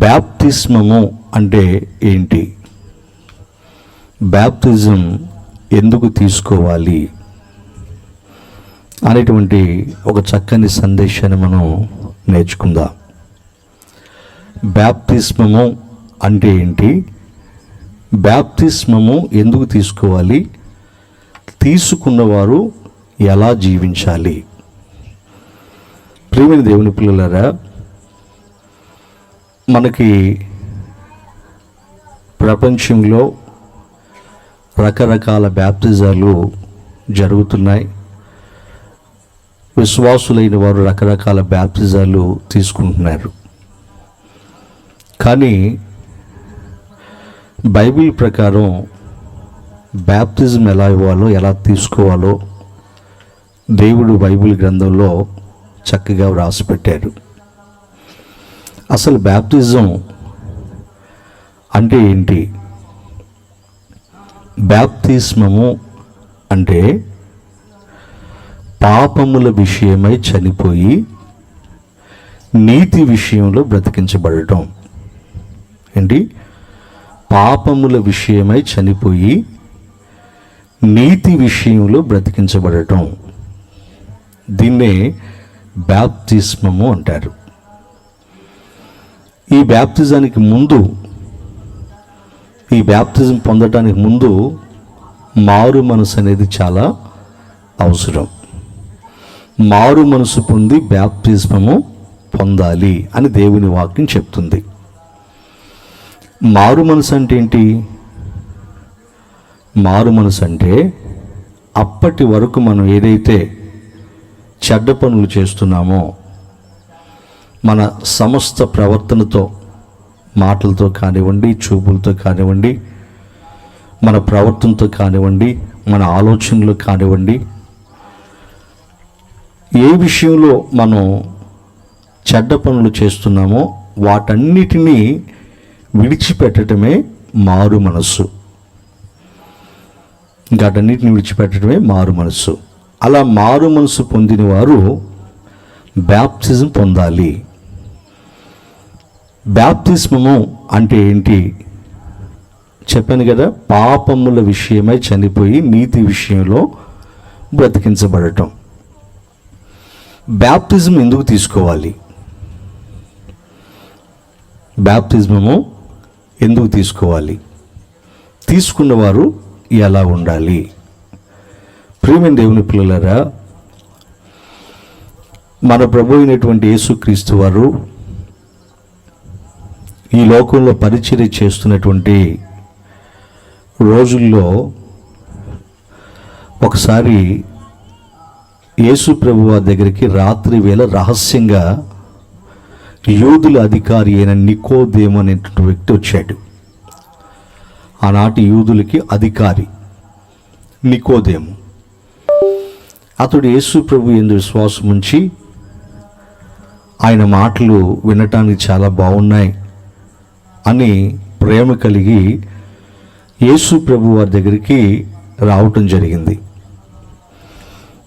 బ్యాప్తిస్మము అంటే ఏంటి? బ్యాప్తిజం ఎందుకు తీసుకోవాలి అనేటువంటి ఒక చక్కని సందేశాన్ని మనం నేర్చుకుందాం. బ్యాప్తిస్మము అంటే ఏంటి? బ్యాప్తిస్మము ఎందుకు తీసుకోవాలి? తీసుకున్నవారు ఎలా జీవించాలి? ప్రియమైన దేవుని పిల్లలారా, మనకి ప్రపంచంలో రకరకాల బ్యాప్తిజాలు జరుగుతున్నాయి. విశ్వాసులైన వారు రకరకాల బ్యాప్తిజాలు తీసుకుంటున్నారు. కానీ బైబిల్ ప్రకారం బ్యాప్తిజం ఎలా ఇవ్వాలో, ఎలా తీసుకోవాలో దేవుడు బైబిల్ గ్రంథంలో చక్కగా వ్రాసిపెట్టారు. అసలు బ్యాప్తిజం అంటే ఏంటి? బ్యాప్తిస్మము అంటే పాపముల విషయమై చనిపోయి నీతి విషయంలో బ్రతికించబడటం. ఏంటి? పాపముల విషయమై చనిపోయి నీతి విషయంలో బ్రతికించబడటం. దీన్నే బ్యాప్తిస్మము అంటారు. ఈ బ్యాప్తిజానికి ముందు, ఈ బ్యాప్తిజం పొందటానికి ముందు మారు మనసు అనేది చాలా అవసరం. మారు మనసు పొంది బ్యాప్తిస్మము పొందాలి అని దేవుని వాక్యం చెప్తుంది. మారు మనసు అంటే ఏంటి? మారు మనసు అంటే అప్పటి వరకు మనం ఏదైతే చెడ్డ పనులు చేస్తున్నామో, మన సమస్త ప్రవర్తనతో, మాటలతో కానివ్వండి, చూపులతో కానివ్వండి, మన ప్రవర్తనతో కానివ్వండి, మన ఆలోచనలు కానివ్వండి, ఏ విషయంలో మనం చెడ్డ పనులు చేస్తున్నామో వాటన్నిటినీ విడిచిపెట్టడమే మారు మనస్సు. వాటన్నిటిని విడిచిపెట్టడమే మారు మనస్సు. అలా మారు మనసు పొందిన వారు బ్యాప్తిజం పొందాలి. బ్యాప్తిస్మము అంటే ఏంటి చెప్పాను కదా. పాపముల విషయమై చనిపోయి నీతి విషయంలో బ్రతికించబడటం. బ్యాప్తిజం ఎందుకు తీసుకోవాలి? బ్యాప్తిజము ఎందుకు తీసుకోవాలి? తీసుకున్నవారు ఎలా ఉండాలి? ప్రియమైన దేవుని పిల్లలారా, మన ప్రభు అయినటువంటి యేసుక్రీస్తు వారు ఈ లోకంలో పరిచర్య చేస్తున్నటువంటి రోజుల్లో ఒకసారి యేసు ప్రభు వారి దగ్గరికి రాత్రి వేళ రహస్యంగా యూదుల అధికారి అయిన నికోదేము అనేటువంటి వ్యక్తి వచ్చాడు. ఆనాటి యూదులకి అధికారి నికోదేము. అతడు యేసు ప్రభు యందు విశ్వాసం ఉంచి ఆయన మాటలు వినటానికి చాలా బాగున్నాయి అని ప్రేమ కలిగి యేసు ప్రభు వారి దగ్గరికి రావటం జరిగింది.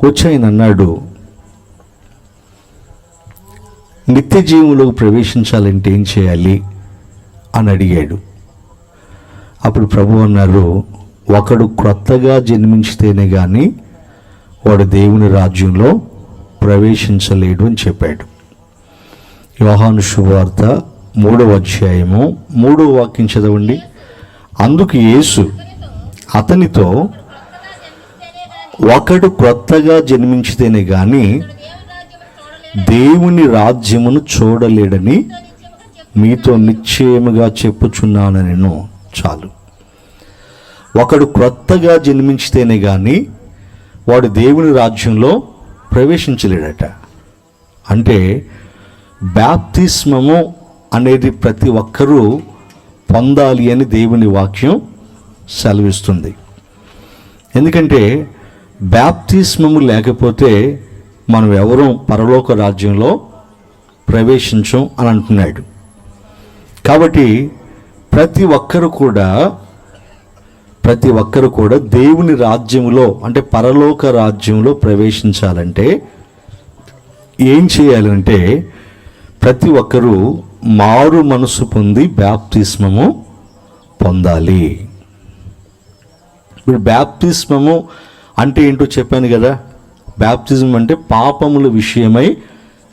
వచ్చి ఆయన అన్నాడు, నిత్య జీవంలోకి ప్రవేశించాలంటే ఏం చేయాలి అని అడిగాడు. అప్పుడు ప్రభు అన్నారు, ఒకడు క్రొత్తగా జన్మించితేనే కానీ వాడు దేవుని రాజ్యంలో ప్రవేశించలేడు అని చెప్పాడు. యోహాను శుభవార్త 3వ అధ్యాయము 3వ వాక్యం చదవండి. అందుకు యేసు అతనితో, ఒకడు క్రొత్తగా జన్మించితేనే కానీ దేవుని రాజ్యమును చూడలేడని మీతో నిశ్చయముగా చెప్పుచున్నాను నేను. చాలు. ఒకడు క్రొత్తగా జన్మించితేనే కానీ వాడు దేవుని రాజ్యంలో ప్రవేశించలేడట. అంటే బ్యాప్తిస్మము అనేది ప్రతి ఒక్కరూ పొందాలి అని దేవుని వాక్యం సెలవిస్తుంది. ఎందుకంటే బ్యాప్తిస్మము లేకపోతే మనం ఎవరూ పరలోక రాజ్యంలో ప్రవేశించం అని అంటున్నాడు. కాబట్టి ప్రతి ఒక్కరు కూడా దేవుని రాజ్యంలో, అంటే పరలోక రాజ్యంలో ప్రవేశించాలంటే ఏం చేయాలంటే ప్రతి ఒక్కరూ మారు మనసు పొంది బాప్తిస్మము పొందాలి. ఇప్పుడు బాప్తిస్మము అంటే ఏంటో చెప్పాను కదా. బాప్తిజం అంటే పాపముల విషయమై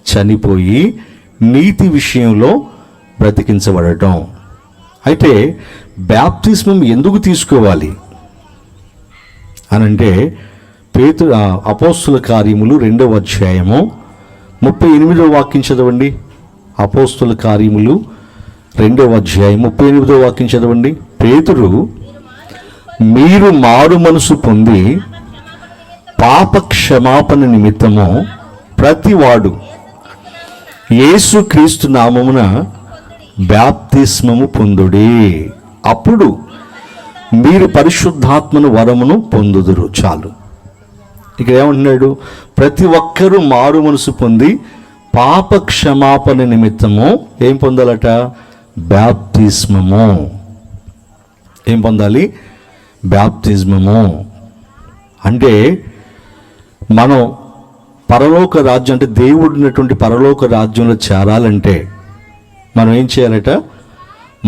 చనిపోయి నీతి విషయంలో బ్రతికించబడటం. అయితే బాప్తిస్మం ఎందుకు తీసుకోవాలి అనంటే అపోస్తుల కార్యములు 2వ అధ్యాయము 38వ వాక్యం చదవండి. అపోస్తుల కార్యములు 2వ అధ్యాయం 38వ వాక్యం చదవండి. పేతురు, మీరు మారు మనసు పొంది పాప క్షమాపణ నిమిత్తము ప్రతివాడు యేసుక్రీస్తు నామమున బాప్తిస్మము పొందుడి, అప్పుడు మీరు పరిశుద్ధాత్మను వరమును పొందుదురు. చాలు. ఇక్కడ ఏమంటున్నాడు? ప్రతి ఒక్కరూ మారు మనసు పొంది పాప క్షమాపణ నిమిత్తము ఏం పొందాలట? బాప్తిస్మము. ఏం పొందాలి? బాప్తిస్మము. అంటే మనం పరలోక రాజ్యం, అంటే దేవుడు ఉన్నటువంటి పరలోక రాజ్యంలో చేరాలంటే మనం ఏం చేయాలట?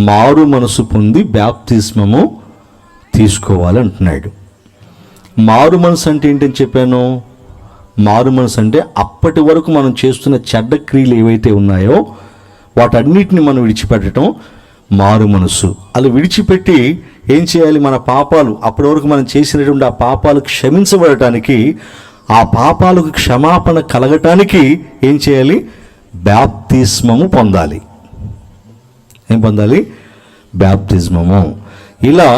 మారు మనసు పొంది బాప్తిస్మము తీసుకోవాలి అంటున్నాడు. మారు మనసు అంటే ఏంటని చెప్పాను? మారు మనసు అంటే అప్పటి వరకు మనం చేస్తున్న చెడ్డ క్రియలు ఏవైతే ఉన్నాయో వాటన్నిటిని మనం విడిచిపెట్టడం మారు మనసు. అలా విడిచిపెట్టి ఏం చేయాలి? మన పాపాలు, అప్పటి వరకు మనం చేసినటువంటి ఆ పాపాలు క్షమించబడటానికి, ఆ పాపాలకు క్షమాపణ కలగటానికి ఏం చేయాలి? బాప్తిస్మము పొందాలి. ఏం పొందాలి? బాప్తిస్మము. ఇలా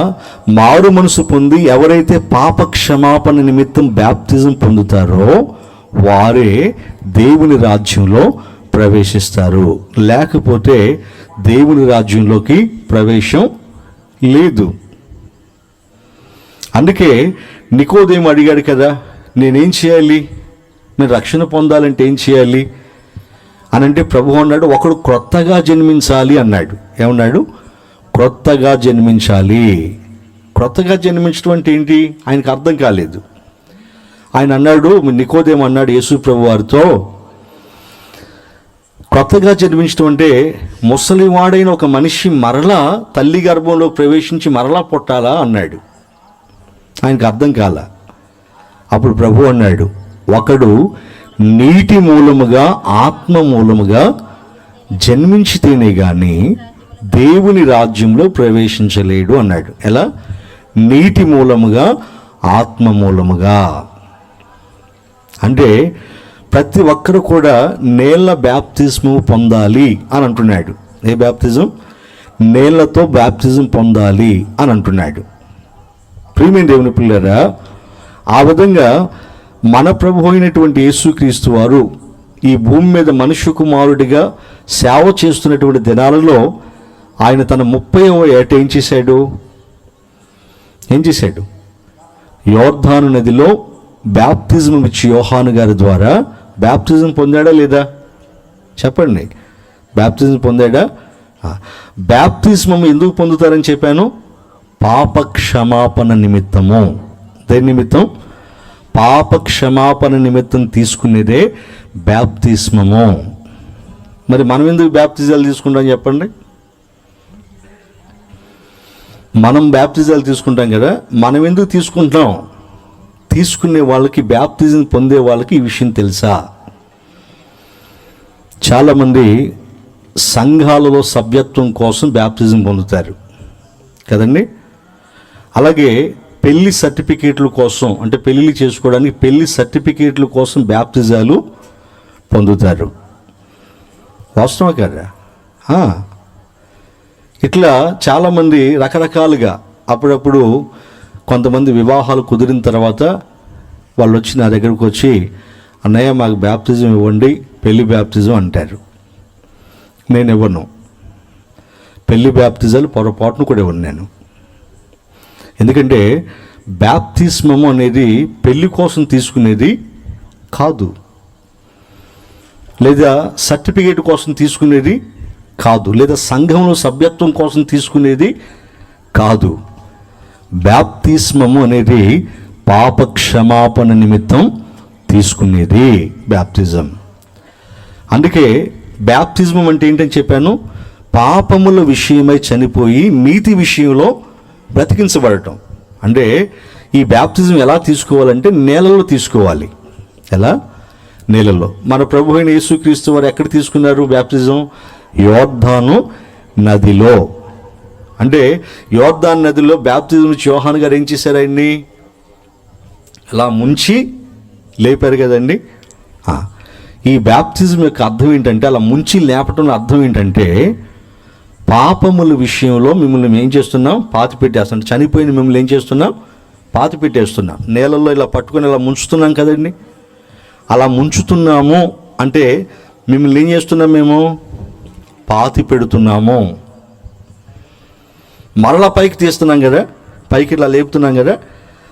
మారు మనసు పొంది ఎవరైతే పాప క్షమాపణ నిమిత్తం బాప్తిజం పొందుతారో వారే దేవుని రాజ్యంలో ప్రవేశిస్తారు. లేకపోతే దేవుని రాజ్యంలోకి ప్రవేశం లేదు. అందుకే నికోదేము అడిగాడు కదా, నేనేం చేయాలి? నేను రక్షణ పొందాలంటే ఏం చేయాలి అని అంటే ప్రభువు అన్నాడు, ఒకడు క్రొత్తగా జన్మించాలి అన్నాడు. ఏమన్నాడు? క్రొత్తగా జన్మించాలి. క్రొత్తగా జన్మించడం అంటే ఏంటి? ఆయనకు అర్థం కాలేదు. ఆయన అన్నాడు, నికోదేము అన్నాడు యేసు ప్రభు వారితో, క్రొత్తగా జన్మించడం అంటే ముసలివాడైన ఒక మనిషి మరలా తల్లి గర్భంలో ప్రవేశించి మరలా పుట్టాలా అన్నాడు. ఆయనకు అర్థం కాల. అప్పుడు ప్రభు అన్నాడు, ఒకడు నీటి మూలముగా ఆత్మ మూలముగా జన్మించితేనే కానీ దేవుని రాజ్యంలో ప్రవేశించలేడు అన్నాడు. ఎలా? నీటి మూలముగా ఆత్మ మూలముగా. అంటే ప్రతి ఒక్కరు కూడా నీళ్ళ బాప్తిజం పొందాలి అని అంటున్నాడు. ఏ బాప్తిజం? నీళ్లతో బాప్తిజం పొందాలి అని అంటున్నాడు. ప్రియమైన దేవుని పిల్లరా, ఆ విధంగా మన ప్రభు అయినటువంటి యేసుక్రీస్తు వారు ఈ భూమి మీద మనుష్య కుమారుడిగా సేవ చేస్తున్నటువంటి దినాలలో ఆయన తన 30వ ఏట ఏం చేశాడు? యోర్దాను నదిలో బాప్తిజం ఇచ్చి యోహాను గారి ద్వారా బాప్తిజం పొందాడా లేదా? చెప్పండి. బాప్తిజం పొందాడా? బాప్తిజం ఎందుకు పొందుతారని చెప్పాను? పాప క్షమాపణ నిమిత్తము. దేని నిమిత్తం? పాప క్షమాపణ నిమిత్తం తీసుకునేదే బాప్తిస్మము. మరి మనం ఎందుకు బాప్తిజాలు తీసుకుంటాం చెప్పండి? మనం బాప్తిజాలు తీసుకుంటాం కదా, మనం ఎందుకు తీసుకుంటాం? తీసుకునే వాళ్ళకి, బాప్తిజం పొందే వాళ్ళకి ఈ విషయం తెలుసా? చాలామంది సంఘాలలో సభ్యత్వం కోసం బాప్తిజం పొందుతారు కదండి. అలాగే పెళ్లి సర్టిఫికేట్ల కోసం, అంటే పెళ్ళిళ్ళు చేసుకోవడానికి పెళ్లి సర్టిఫికేట్ల కోసం బాప్తిజాలు పొందుతారు. వాస్తవం కదా? ఇట్లా చాలామంది రకరకాలుగా అప్పుడప్పుడు కొంతమంది వివాహాలు కుదిరిన తర్వాత వాళ్ళు వచ్చి నా దగ్గరకు వచ్చి, అన్నయ్య మాకు బాప్తిజం ఇవ్వండి, పెళ్లి బాప్తిజం అంటారు. నేను ఇవ్వను. పెళ్లి బాప్తిజాలు పొరపాటును కూడా ఇవ్వను నేను. ఎందుకంటే బాప్తిస్మము అనేది పెళ్లి కోసం తీసుకునేది కాదు, లేదా సర్టిఫికేట్ కోసం తీసుకునేది కాదు, లేదా సంఘంలో సభ్యత్వం కోసం తీసుకునేది కాదు. బాప్తిస్మము అనేది పాప క్షమాపణ నిమిత్తం తీసుకునేది బాప్తిజం. అందుకే బాప్తిజం అంటే ఏంటని చెప్పాను? పాపముల విషయమై చనిపోయి నీతి విషయంలో బ్రతికించబడటం. అంటే ఈ బ్యాప్టిజం ఎలా తీసుకోవాలంటే నేలలో తీసుకోవాలి. ఎలా? నేలలో. మన ప్రభు అయిన యేసుక్రీస్తు వారు ఎక్కడ తీసుకున్నారు బ్యాప్టిజం? యోర్దాను నదిలో. అంటే యోర్దాను నదిలో బ్యాప్టిజం ఇచ్చి యోహాను గారు ఏం చేశారు? ఆయన్ని అలా ముంచి లేపారు కదండి. ఈ బ్యాప్టిజం యొక్క అర్థం ఏంటంటే, అలా ముంచి లేపటం అర్థం ఏంటంటే, పాపముల విషయంలో మిమ్మల్ని ఏం చేస్తున్నాం? పాతి పెట్టేస్తాం. చనిపోయిన మిమ్మల్ని ఏం చేస్తున్నాం? పాతి పెట్టేస్తున్నాం. నేలల్లో ఇలా పట్టుకొని ఇలా ముంచుతున్నాం కదండి. అలా ముంచుతున్నాము అంటే మిమ్మల్ని ఏం చేస్తున్నాం? మేము పాతి పెడుతున్నాము. మరలా పైకి తీస్తున్నాం కదా, పైకి ఇలా లేపుతున్నాం కదా,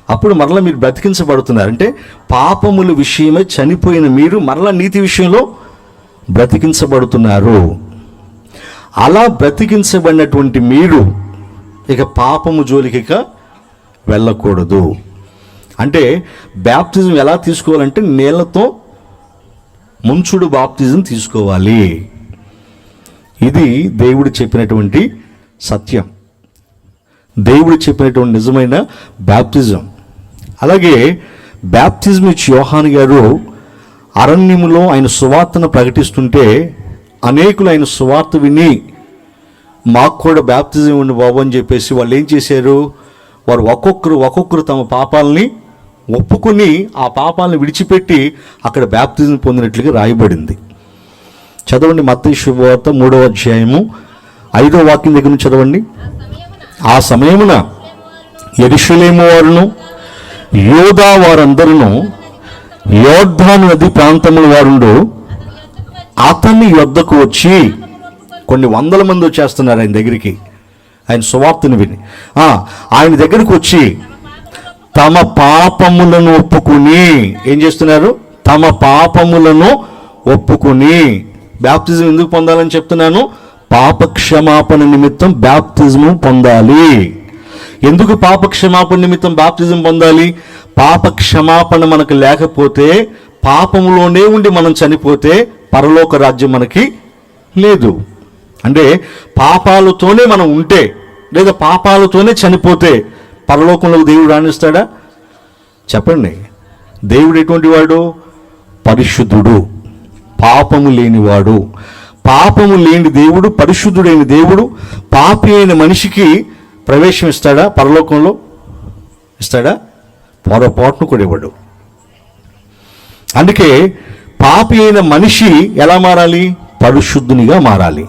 అప్పుడు మరలా మీరు బ్రతికించబడుతున్నారు. అంటే పాపముల విషయమై చనిపోయిన మీరు మరలా నీతి విషయంలో బ్రతికించబడుతున్నారు. అలా బ్రతికించబడినటువంటి మీరు ఇక పాపము జోలికి వెళ్ళకూడదు. అంటే బ్యాప్టిజం ఎలా తీసుకోవాలంటే నీళ్ళతో ముంచుడు బాప్తిజం తీసుకోవాలి. ఇది దేవుడు చెప్పినటువంటి సత్యం, దేవుడు చెప్పినటువంటి నిజమైన బ్యాప్టిజం. అలాగే బ్యాప్టిజం ఇచ్చి యోహాను గారు అరణ్యములో ఆయన సువార్తను ప్రకటిస్తుంటే అనేకులు ఆయన సువార్త విని మాకు కూడా బ్యాప్టిజం ఇవ్వండి బాబు అని చెప్పేసి వాళ్ళు ఏం చేశారు? వారు ఒక్కొక్కరు తమ పాపాలని ఒప్పుకొని ఆ పాపాలను విడిచిపెట్టి అక్కడ బ్యాప్టిజం పొందినట్లుగా రాయబడింది. చదవండి మత్తయి శుభవార్త 3వ అధ్యాయము 5వ వాక్యం దగ్గర నుంచి చదవండి. ఆ సమయమున యెరూషలేము వారును యోదా వారందరూ యోర్దాను నది ప్రాంతముల వారుండు అతని యొద్దకు వచ్చి, కొన్ని వందల మంది వచ్చేస్తున్నారు ఆయన దగ్గరికి, ఆయన సువార్తను విని. ఆయన దగ్గరకు వచ్చి తమ పాపములను ఒప్పుకుని ఏం చేస్తున్నారు? తమ పాపములను ఒప్పుకుని. బ్యాప్టిజం ఎందుకు పొందాలని చెప్తున్నాను? పాప క్షమాపణ నిమిత్తం బ్యాప్టిజం పొందాలి. ఎందుకు పాప క్షమాపణ నిమిత్తం బ్యాప్టిజం పొందాలి? పాప క్షమాపణ మనకు లేకపోతే, పాపములోనే ఉండి మనం చనిపోతే పరలోక రాజ్యం మనకి లేదు. అంటే పాపాలతోనే మనం ఉంటే, లేదా పాపాలతోనే చనిపోతే పరలోకంలో దేవుడు రాణిస్తాడా? చెప్పండి. దేవుడు ఎటువంటి వాడు? పరిశుద్ధుడు, పాపము లేనివాడు. పాపము లేని దేవుడు, పరిశుద్ధుడైన దేవుడు పాపి అయిన మనిషికి ప్రవేశం ఇస్తాడా? పరలోకంలో ఇస్తాడా? పొరపాటును కూడా ఇవ్వడు. అందుకే పాపి అయిన మనిషి ఎలా మారాలి? పరిశుద్ధునిగా మారాలి.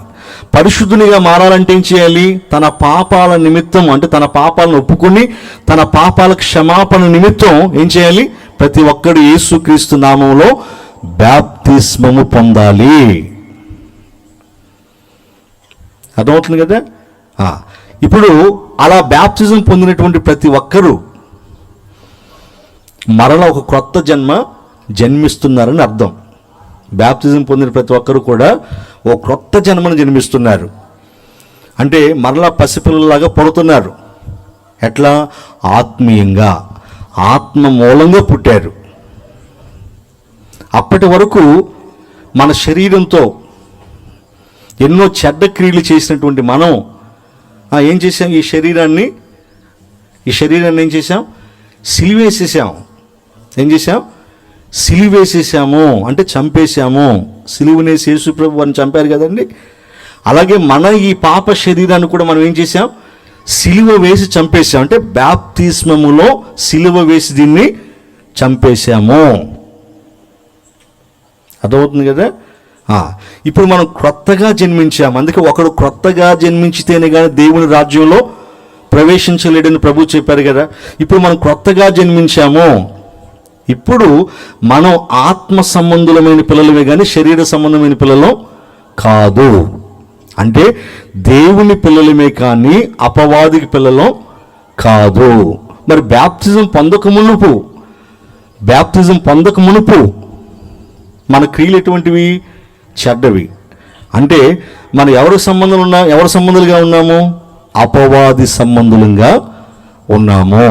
పరిశుద్ధునిగా మారాలంటే ఏం చేయాలి? తన పాపాల నిమిత్తం, అంటే తన పాపాలను ఒప్పుకొని తన పాపాల క్షమాపణ నిమిత్తం ఏం చేయాలి? ప్రతి ఒక్కడు యేసుక్రీస్తు నామములో బ్యాప్తిస్మము పొందాలి. అర్థమవుతుంది కదా? ఇప్పుడు అలా బ్యాప్టిజం పొందినటువంటి ప్రతి ఒక్కరూ మరలా ఒక క్రొత్త జన్మిస్తున్నారని అర్థం. బ్యాప్టిజం పొందిన ప్రతి ఒక్కరు కూడా ఓ క్రొత్త జన్మను జన్మిస్తున్నారు. అంటే మరలా పసిపిల్లలాగా పుడుతున్నారు. ఎట్లా? ఆత్మీయంగా, ఆత్మ మూలంగా పుట్టారు. అప్పటి వరకు మన శరీరంతో ఎన్నో చెడ్డ క్రియలు చేసినటువంటి మనం ఏం చేసాం? ఈ శరీరాన్ని ఏం చేసాం? సిలివేసేసాం. ఏం చేసాం? సిలివేసేసాము, అంటే చంపేశాము. సిలువనేసి యేసు ప్రభు వారిని చంపారు కదండి. అలాగే మన ఈ పాప శరీరాన్ని కూడా మనం ఏం చేసాం? సిలువ వేసి చంపేశాం. అంటే బ్యాప్తిస్మములో సిలువ వేసి దీన్ని చంపేశాము. అర్థమవుతుంది కదా? ఇప్పుడు మనం క్రొత్తగా జన్మించాము. అందుకే ఒకడు క్రొత్తగా జన్మించితేనే కానీ దేవుని రాజ్యంలో ప్రవేశించలేడని ప్రభు చెప్పారు కదా. ఇప్పుడు మనం క్రొత్తగా జన్మించాము. ఇప్పుడు మనం ఆత్మ సంబంధులమైన పిల్లలమే కానీ శరీర సంబంధమైన పిల్లలం కాదు. అంటే దేవుని పిల్లలమే కానీ అపవాదికి పిల్లలం కాదు. మరి బ్యాప్తిజం పొందక మునుపు మన క్రియలు ఎటువంటివి? చెడ్డవి. అంటే మనం ఎవరి సంబంధులుగా ఉన్నాము? అపవాది సంబంధులుగా ఉన్నాము.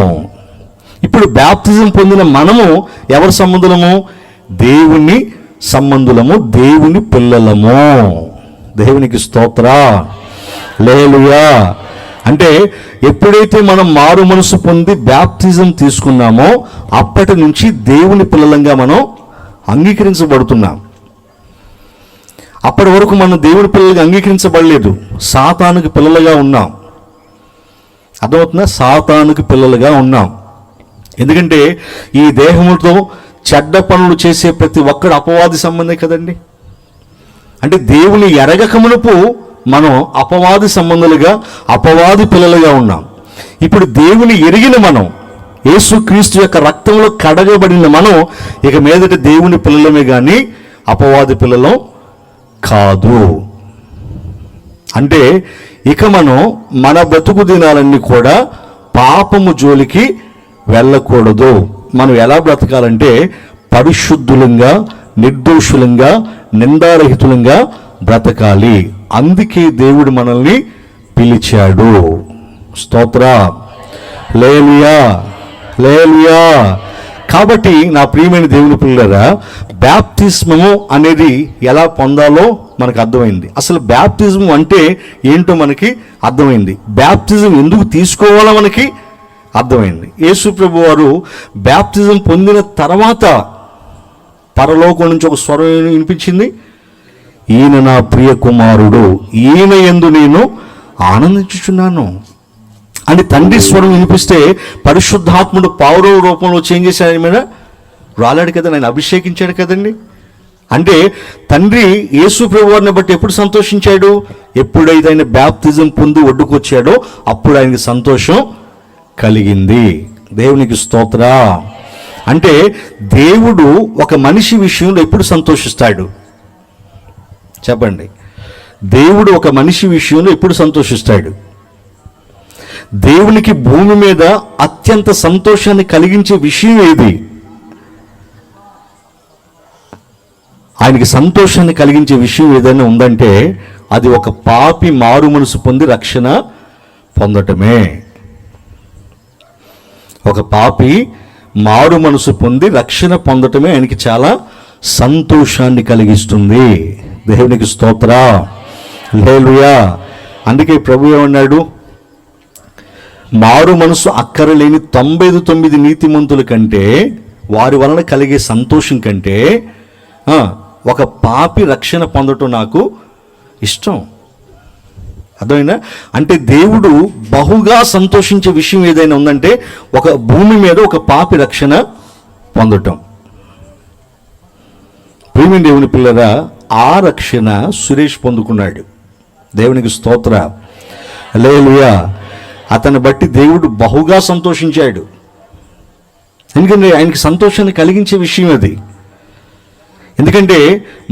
ఇప్పుడు బ్యాప్తిజం పొందిన మనము ఎవరి సంబంధులము? దేవుని సంబంధులము, దేవుని పిల్లలము. దేవునికి స్తోత్ర. హల్లెలూయా. అంటే ఎప్పుడైతే మనం మారు మనసు పొంది బ్యాప్టిజం తీసుకున్నామో అప్పటి నుంచి దేవుని పిల్లలంగా మనం అంగీకరించబడుతున్నాం. అప్పటి వరకు మనం దేవుని పిల్లలుగా అంగీకరించబడలేదు, సాతానుకి పిల్లలుగా ఉన్నాం. అర్థమవుతుందా? సాతానుకి పిల్లలుగా ఉన్నాం. ఎందుకంటే ఈ దేహముతో చెడ్డ పనులు చేసే ప్రతి ఒక్కడు అపవాది సంబంధే కదండి. అంటే దేవుని ఎరగకమునుపు మనం అపవాది సంబంధులుగా, అపవాది పిల్లలుగా ఉన్నాం. ఇప్పుడు దేవుని ఎరిగిన మనం, యేసుక్రీస్తు యొక్క రక్తంలో కడగబడిన మనం ఇక మీదట దేవుని పిల్లలమే కానీ అపవాది పిల్లలం కాదు. అంటే ఇక మనం మన బ్రతుకు దినాలన్నీ కూడా పాపము జోలికి వెళ్ళకూడదు. మనం ఎలా బ్రతకాలంటే పరిశుద్ధులంగా, నిర్దోషులంగా, నిందారహితులంగా బ్రతకాలి. అందుకే దేవుడు మనల్ని పిలిచాడు. స్తోత్ర, హల్లెలూయా, హల్లెలూయా. కాబట్టి నా ప్రియమైన దేవుని పిల్లలారా, బ్యాప్తిస్మము అనేది ఎలా పొందాలో మనకు అర్థమైంది. అసలు బ్యాప్తిజం అంటే ఏంటో మనకి అర్థమైంది. బ్యాప్తిజం ఎందుకు తీసుకోవాలో మనకి అర్థమైంది. యేసు ప్రభు వారు బ్యాప్తిజం పొందిన తర్వాత పరలోకం నుంచి ఒక స్వరం వినిపించింది, ఈయన నా ప్రియ కుమారుడు, ఈయన యందు నేను ఆనందించుచున్నాను అని తండ్రి స్వరం వినిపిస్తే పరిశుద్ధాత్ముడు పౌరవ రూపంలో చేంజ్ చేశాడు. ఆయన మీద రాలాడు కదా, ఆయన అభిషేకించాడు కదండి. అంటే తండ్రి యేసు ప్రభు వారిని బట్టి ఎప్పుడు సంతోషించాడు? ఎప్పుడైతే ఆయన బ్యాప్తిజం పొంది ఒడ్డుకొచ్చాడో అప్పుడు ఆయనకి సంతోషం కలిగింది. దేవునికి స్తోత్ర. అంటే దేవుడు ఒక మనిషి విషయంలో ఎప్పుడు సంతోషిస్తాడు చెప్పండి? దేవుడు ఒక మనిషి విషయంలో ఎప్పుడు సంతోషిస్తాడు? దేవునికి భూమి మీద అత్యంత సంతోషాన్ని కలిగించే విషయం ఏది? ఆయనకి సంతోషాన్ని కలిగించే విషయం ఏదైనా ఉందంటే అది ఒక పాపి మారు మనసు పొంది రక్షణ పొందటమే. ఒక పాపి మారు మనసు పొంది రక్షణ పొందటమే ఆయనకి చాలా సంతోషాన్ని కలిగిస్తుంది. దేవునికి స్తోత్ర, హల్లెలూయా. అందుకే ప్రభు ఏమన్నాడు? మారు మనసు అక్కరలేని 99 నీతిమంతుల కంటే, వారి వలన కలిగే సంతోషం కంటే ఒక పాపి రక్షణ పొందటం నాకు ఇష్టం. అర్థమైనా? అంటే దేవుడు బహుగా సంతోషించే విషయం ఏదైనా ఉందంటే ఒక భూమి మీద ఒక పాపి రక్షణ పొందటం. ప్రియమైన దేవుని పిల్లరా, ఆ రక్షణ సురేష్ పొందుకున్నాడు. దేవునికి స్తోత్ర, హల్లెలూయా. అతన్ని బట్టి దేవుడు బహుగా సంతోషించాడు. ఎందుకంటే ఆయనకి సంతోషాన్ని కలిగించే విషయం అది. ఎందుకంటే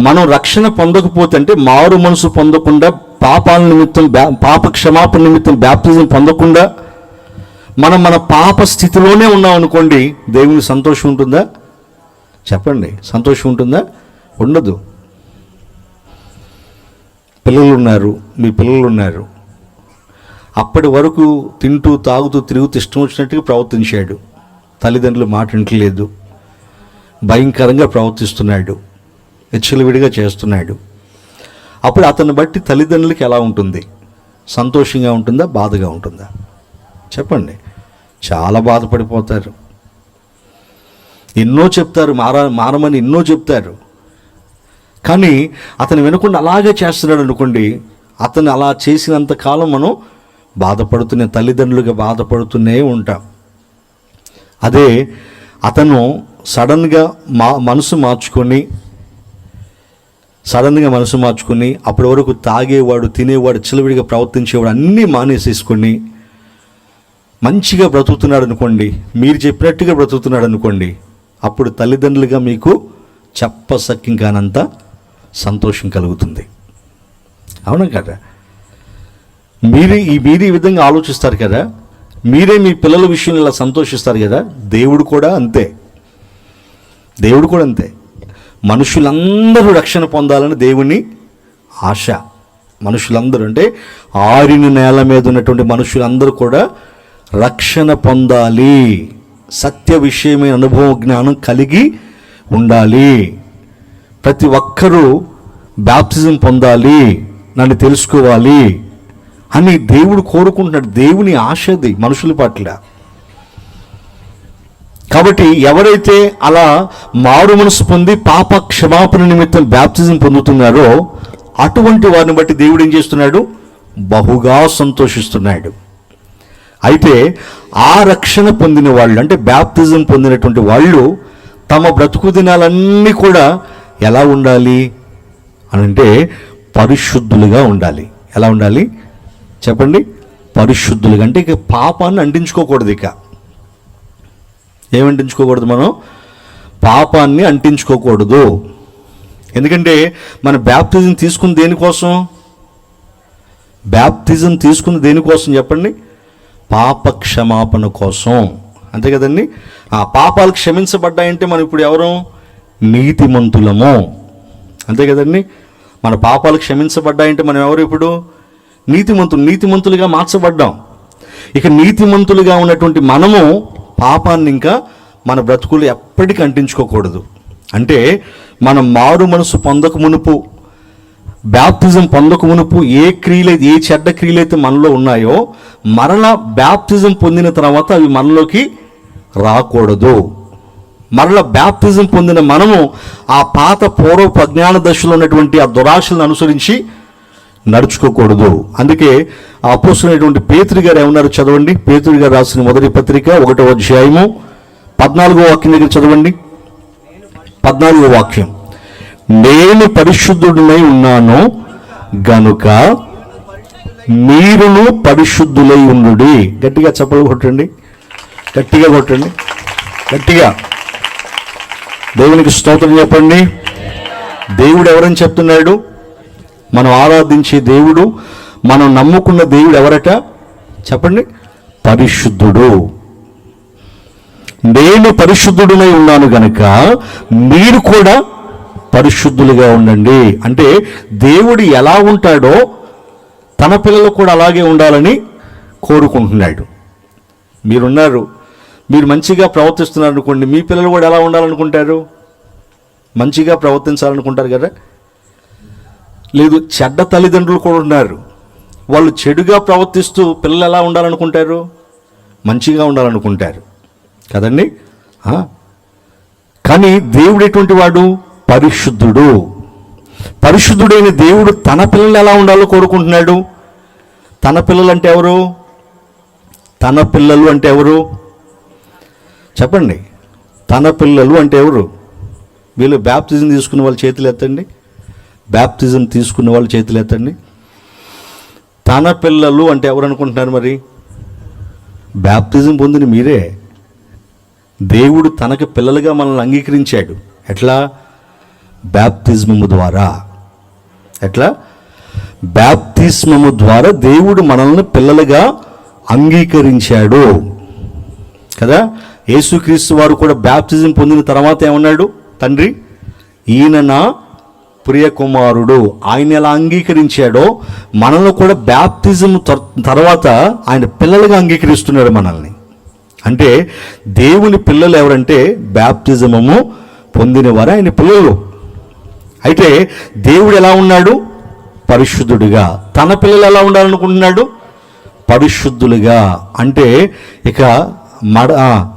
మనం రక్షణ పొందకపోతే, అంటే మారు మనసు పొందకుండా, పాపాల నిమిత్తం పాప క్షమాపణ నిమిత్తం బ్యాప్తిజం పొందకుండా మనం మన పాప స్థితిలోనే ఉన్నాం అనుకోండి, దేవునికి సంతోషం ఉంటుందా చెప్పండి? సంతోషం ఉంటుందా? ఉండదు. పిల్లలు ఉన్నారు, మీ పిల్లలు ఉన్నారు, అప్పటి వరకు తింటూ తాగుతూ తిరుగుతూ ఇష్టం వచ్చినట్టుగా ప్రవర్తించాడు, తల్లిదండ్రులు మాట వినట్లేదు, భయంకరంగా ప్రవర్తిస్తున్నాడు, విచ్చలవిడిగా చేస్తున్నాడు. అప్పుడు అతన్ని బట్టి తల్లిదండ్రులకి ఎలా ఉంటుంది? సంతోషంగా ఉంటుందా, బాధగా ఉంటుందా చెప్పండి? చాలా బాధపడిపోతారు. ఎన్నో చెప్తారు, మారమని ఎన్నో చెప్తారు, కానీ అతను వినకుండా అలాగే చేస్తున్నాడు అనుకోండి, అతను అలా చేసినంత కాలం మనం బాధపడుతూనే, తల్లిదండ్రులుగా బాధపడుతూనే ఉంటాం. అదే అతను సడన్గా మనసు మార్చుకొని అప్పటి వరకు తాగేవాడు, తినేవాడు, చిలవిడిగా ప్రవర్తించేవాడు అన్నీ మానేసేసుకొని మంచిగా బ్రతుకుతున్నాడు అనుకోండి, మీరు చెప్పినట్టుగా బ్రతుకుతున్నాడు అనుకోండి, అప్పుడు తల్లిదండ్రులుగా మీకు చెప్పసక్యం కానంత సంతోషం కలుగుతుంది. అవునా కదా? మీరు ఈ విధంగా ఆలోచిస్తారు కదా, మీరే మీ పిల్లల విషయంలో ఇలా సంతోషిస్తారు కదా. దేవుడు కూడా అంతే. మనుషులందరూ రక్షణ పొందాలని దేవుని ఆశ. మనుషులందరూ అంటే ఆరిన నేల మీద ఉన్నటువంటి మనుషులందరూ కూడా రక్షణ పొందాలి, సత్య విషయమైన అనుభవ జ్ఞానం కలిగి ఉండాలి. ప్రతి ఒక్కరూ బ్యాప్తిజం పొందాలి, నన్ను తెలుసుకోవాలి అని దేవుడు కోరుకుంటున్నాడు. దేవుని ఆశ అది మనుషుల పట్ల. కాబట్టి ఎవరైతే అలా మారు మనసు పొంది పాప క్షమాపణ నిమిత్తం బ్యాప్టిజం పొందుతున్నారో అటువంటి వారిని బట్టి దేవుడు ఏం చేస్తున్నాడు? బహుగా సంతోషిస్తున్నాడు. అయితే ఆ రక్షణ పొందిన వాళ్ళు, అంటే బ్యాప్టిజం పొందినటువంటి వాళ్ళు తమ బ్రతుకు దినాలన్నీ కూడా ఎలా ఉండాలి అని అంటే పరిశుద్ధులుగా ఉండాలి. ఎలా ఉండాలి చెప్పండి? పరిశుద్ధులుగా. అంటే ఇక పాపాన్ని అంటించుకోకూడదు. ఇక ఏమంటించుకోకూడదు? మనం పాపాన్ని అంటించుకోకూడదు. ఎందుకంటే మన బ్యాప్టిజం తీసుకుని దేనికోసం? బ్యాప్టిజం తీసుకుని దేనికోసం చెప్పండి? పాప క్షమాపణ కోసం. అంతే కదండి. ఆ పాపాలు క్షమించబడ్డాయంటే మనం ఇప్పుడు ఎవరు? నీతిమంతులము. అంతే కదండి. మన పాపాలు క్షమించబడ్డాయంటే మనం ఎవరు? ఇప్పుడు నీతిమంతులుగా మార్చబడ్డాం. ఇక నీతిమంతులుగా ఉన్నటువంటి మనము పాపాన్ని ఇంకా మన బ్రతుకులు ఎప్పటికీ అంటించుకోకూడదు. అంటే మనం మారు మనసు పొందక మునుపు, బ్యాప్టిజం పొందక మునుపు ఏ చెడ్డ క్రియలైతే మనలో ఉన్నాయో మరలా బ్యాప్టిజం పొందిన తర్వాత అవి మనలోకి రాకూడదు. మరలా బ్యాప్టిజం పొందిన మనము ఆ పాత పూర్వపు అజ్ఞాన దశలో ఉన్నటువంటి ఆ దురాశలను అనుసరించి నడుచుకోకూడదు. అందుకే ఆ అపోస్తలుడైనటువంటి పేతురు గారు ఏమన్నారు చదవండి. పేతురు గారు రాసిన మొదటి పత్రిక 1వ అధ్యాయము 14వ వాక్యం దగ్గర చదవండి. 14వ వాక్యం. నేను పరిశుద్ధుడినై ఉన్నాను గనుక మీరును పరిశుద్ధులై ఉండుడి. గట్టిగా చప్పలు కొట్టండి, గట్టిగా కొట్టండి, గట్టిగా. దేవునికి స్తోత్రం చెప్పండి. దేవుడు ఎవరని చెప్తున్నాడు? మనం ఆరాధించే దేవుడు, మనం నమ్ముకున్న దేవుడు ఎవరట చెప్పండి? పరిశుద్ధుడు. నేను పరిశుద్ధుడినై ఉన్నాను గనక మీరు కూడా పరిశుద్ధులుగా ఉండండి. అంటే దేవుడు ఎలా ఉంటాడో తన పిల్లలు కూడా అలాగే ఉండాలని కోరుకుంటున్నాడు. మీరున్నారు, మీరు మంచిగా ప్రవర్తిస్తున్నారు అనుకోండి, మీ పిల్లలు కూడా ఎలా ఉండాలనుకుంటారు? మంచిగా ప్రవర్తించాలనుకుంటారు కదా. లేదు, చెడ్డ తల్లిదండ్రులు కూడా ఉన్నారు, వాళ్ళు చెడుగా ప్రవర్తిస్తూ పిల్లలు ఎలా ఉండాలనుకుంటారు? మంచిగా ఉండాలనుకుంటారు కదండి. కానీ దేవుడు ఎటువంటి వాడు? పరిశుద్ధుడు. పరిశుద్ధుడైన దేవుడు తన పిల్లలు ఎలా ఉండాలో కోరుకుంటున్నాడు. తన పిల్లలు అంటే ఎవరు? తన పిల్లలు అంటే ఎవరు చెప్పండి? తన పిల్లలు అంటే ఎవరు? వీళ్ళు బ్యాప్టిజం తీసుకున్న వాళ్ళు చేతులు ఎత్తండి. బ్యాప్టిజం తీసుకున్న వాళ్ళు చేతులు ఎత్తండి. తన పిల్లలు అంటే ఎవరు అనుకుంటున్నారు? మరి బ్యాప్టిజం పొందిన మీరే. దేవుడు తనకి పిల్లలుగా మనల్ని అంగీకరించాడు. ఎట్లా? బ్యాప్తిస్మము ద్వారా. ఎట్లా? బ్యాప్తిస్మము ద్వారా దేవుడు మనల్ని పిల్లలుగా అంగీకరించాడు కదా. యేసుక్రీస్తు వారు కూడా బ్యాప్తిజం పొందిన తర్వాత ఏమన్నాడు? తండ్రి, ఈయన నా ప్రియ కుమారుడు. ఆయన ఎలా అంగీకరించాడో మనల్ని కూడా బ్యాప్తిజం తర్వాత ఆయన పిల్లలుగా అంగీకరిస్తున్నాడు మనల్ని. అంటే దేవుని పిల్లలు ఎవరంటే బ్యాప్తిజము పొందినవారు ఆయన పిల్లలు. అయితే దేవుడు ఎలా ఉన్నాడు? పరిశుద్ధుడిగా. తన పిల్లలు ఎలా ఉండాలనుకుంటున్నాడు? పరిశుద్ధులుగా. అంటే ఇక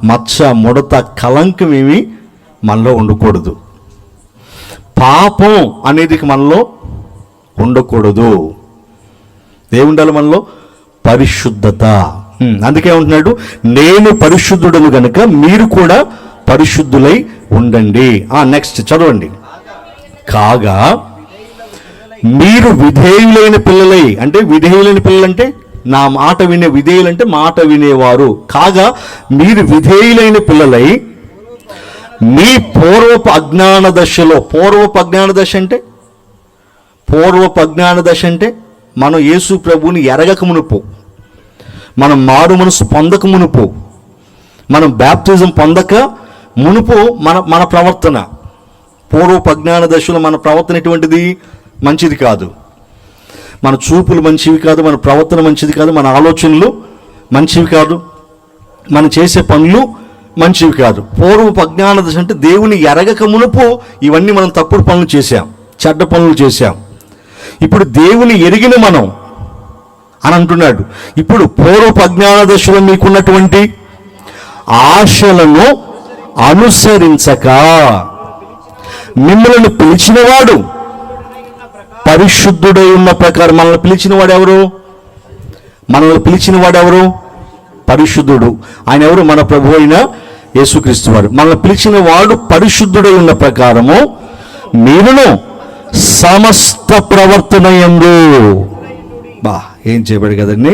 మచ్చ, ముడత, కలంకం ఏమి మనలో ఉండకూడదు. పాపం అనేది మనలో ఉండకూడదు. ఏముండాలి మనలో? పరిశుద్ధత. అందుకే ఉంటున్నాడు, నేను పరిశుద్ధుడను గనుక మీరు కూడా పరిశుద్ధులై ఉండండి. నెక్స్ట్ చదవండి. కాగా మీరు విధేయులైన పిల్లలై. అంటే విధేయులైన పిల్లలంటే నా మాట వినే, విధేయులంటే మాట వినేవారు. కాగా మీరు విధేయులైన పిల్లలై మీ పూర్వపు అజ్ఞాన దశలో. పూర్వపు అజ్ఞాన దశ అంటే మనం యేసు ప్రభువుని ఎరగక మునుపు, మనం మారు మనసు పొందక మునుపు, మనం బ్యాప్టిజం పొందక మునుపు మన ప్రవర్తన, పూర్వపు అజ్ఞాన దశలో మన ప్రవర్తన ఎటువంటిది? మంచిది కాదు. మన చూపులు మంచివి కాదు, మన ప్రవర్తన మంచిది కాదు, మన ఆలోచనలు మంచివి కాదు, మనం చేసే పనులు మంచివి కాదు. పూర్వపు అజ్ఞాన దశ అంటే దేవుని ఎరగక మునుపు ఇవన్నీ మనం తప్పుడు పనులు చేశాం, చెడ్డ పనులు చేశాం. ఇప్పుడు దేవుని ఎరిగిన మనం, అని అంటున్నాడు. ఇప్పుడు పూర్వపు అజ్ఞాన దశలో మీకున్నటువంటి ఆశలను అనుసరించక మిమ్మల్ని పిలిచినవాడు పరిశుద్ధుడై ఉన్న ప్రకారం. మనల్ని పిలిచినవాడు ఎవరు? మనల్ని పిలిచినవాడు ఎవరు? పరిశుద్ధుడు. ఆయన ఎవరు? మన ప్రభు అయిన యేసుక్రీస్తు వారు. మనల్ని పిలిచిన వాడు పరిశుద్ధుడై ఉన్న ప్రకారము మీరును సమస్త ప్రవర్తన యందు ఏం చేయబడి కదండి.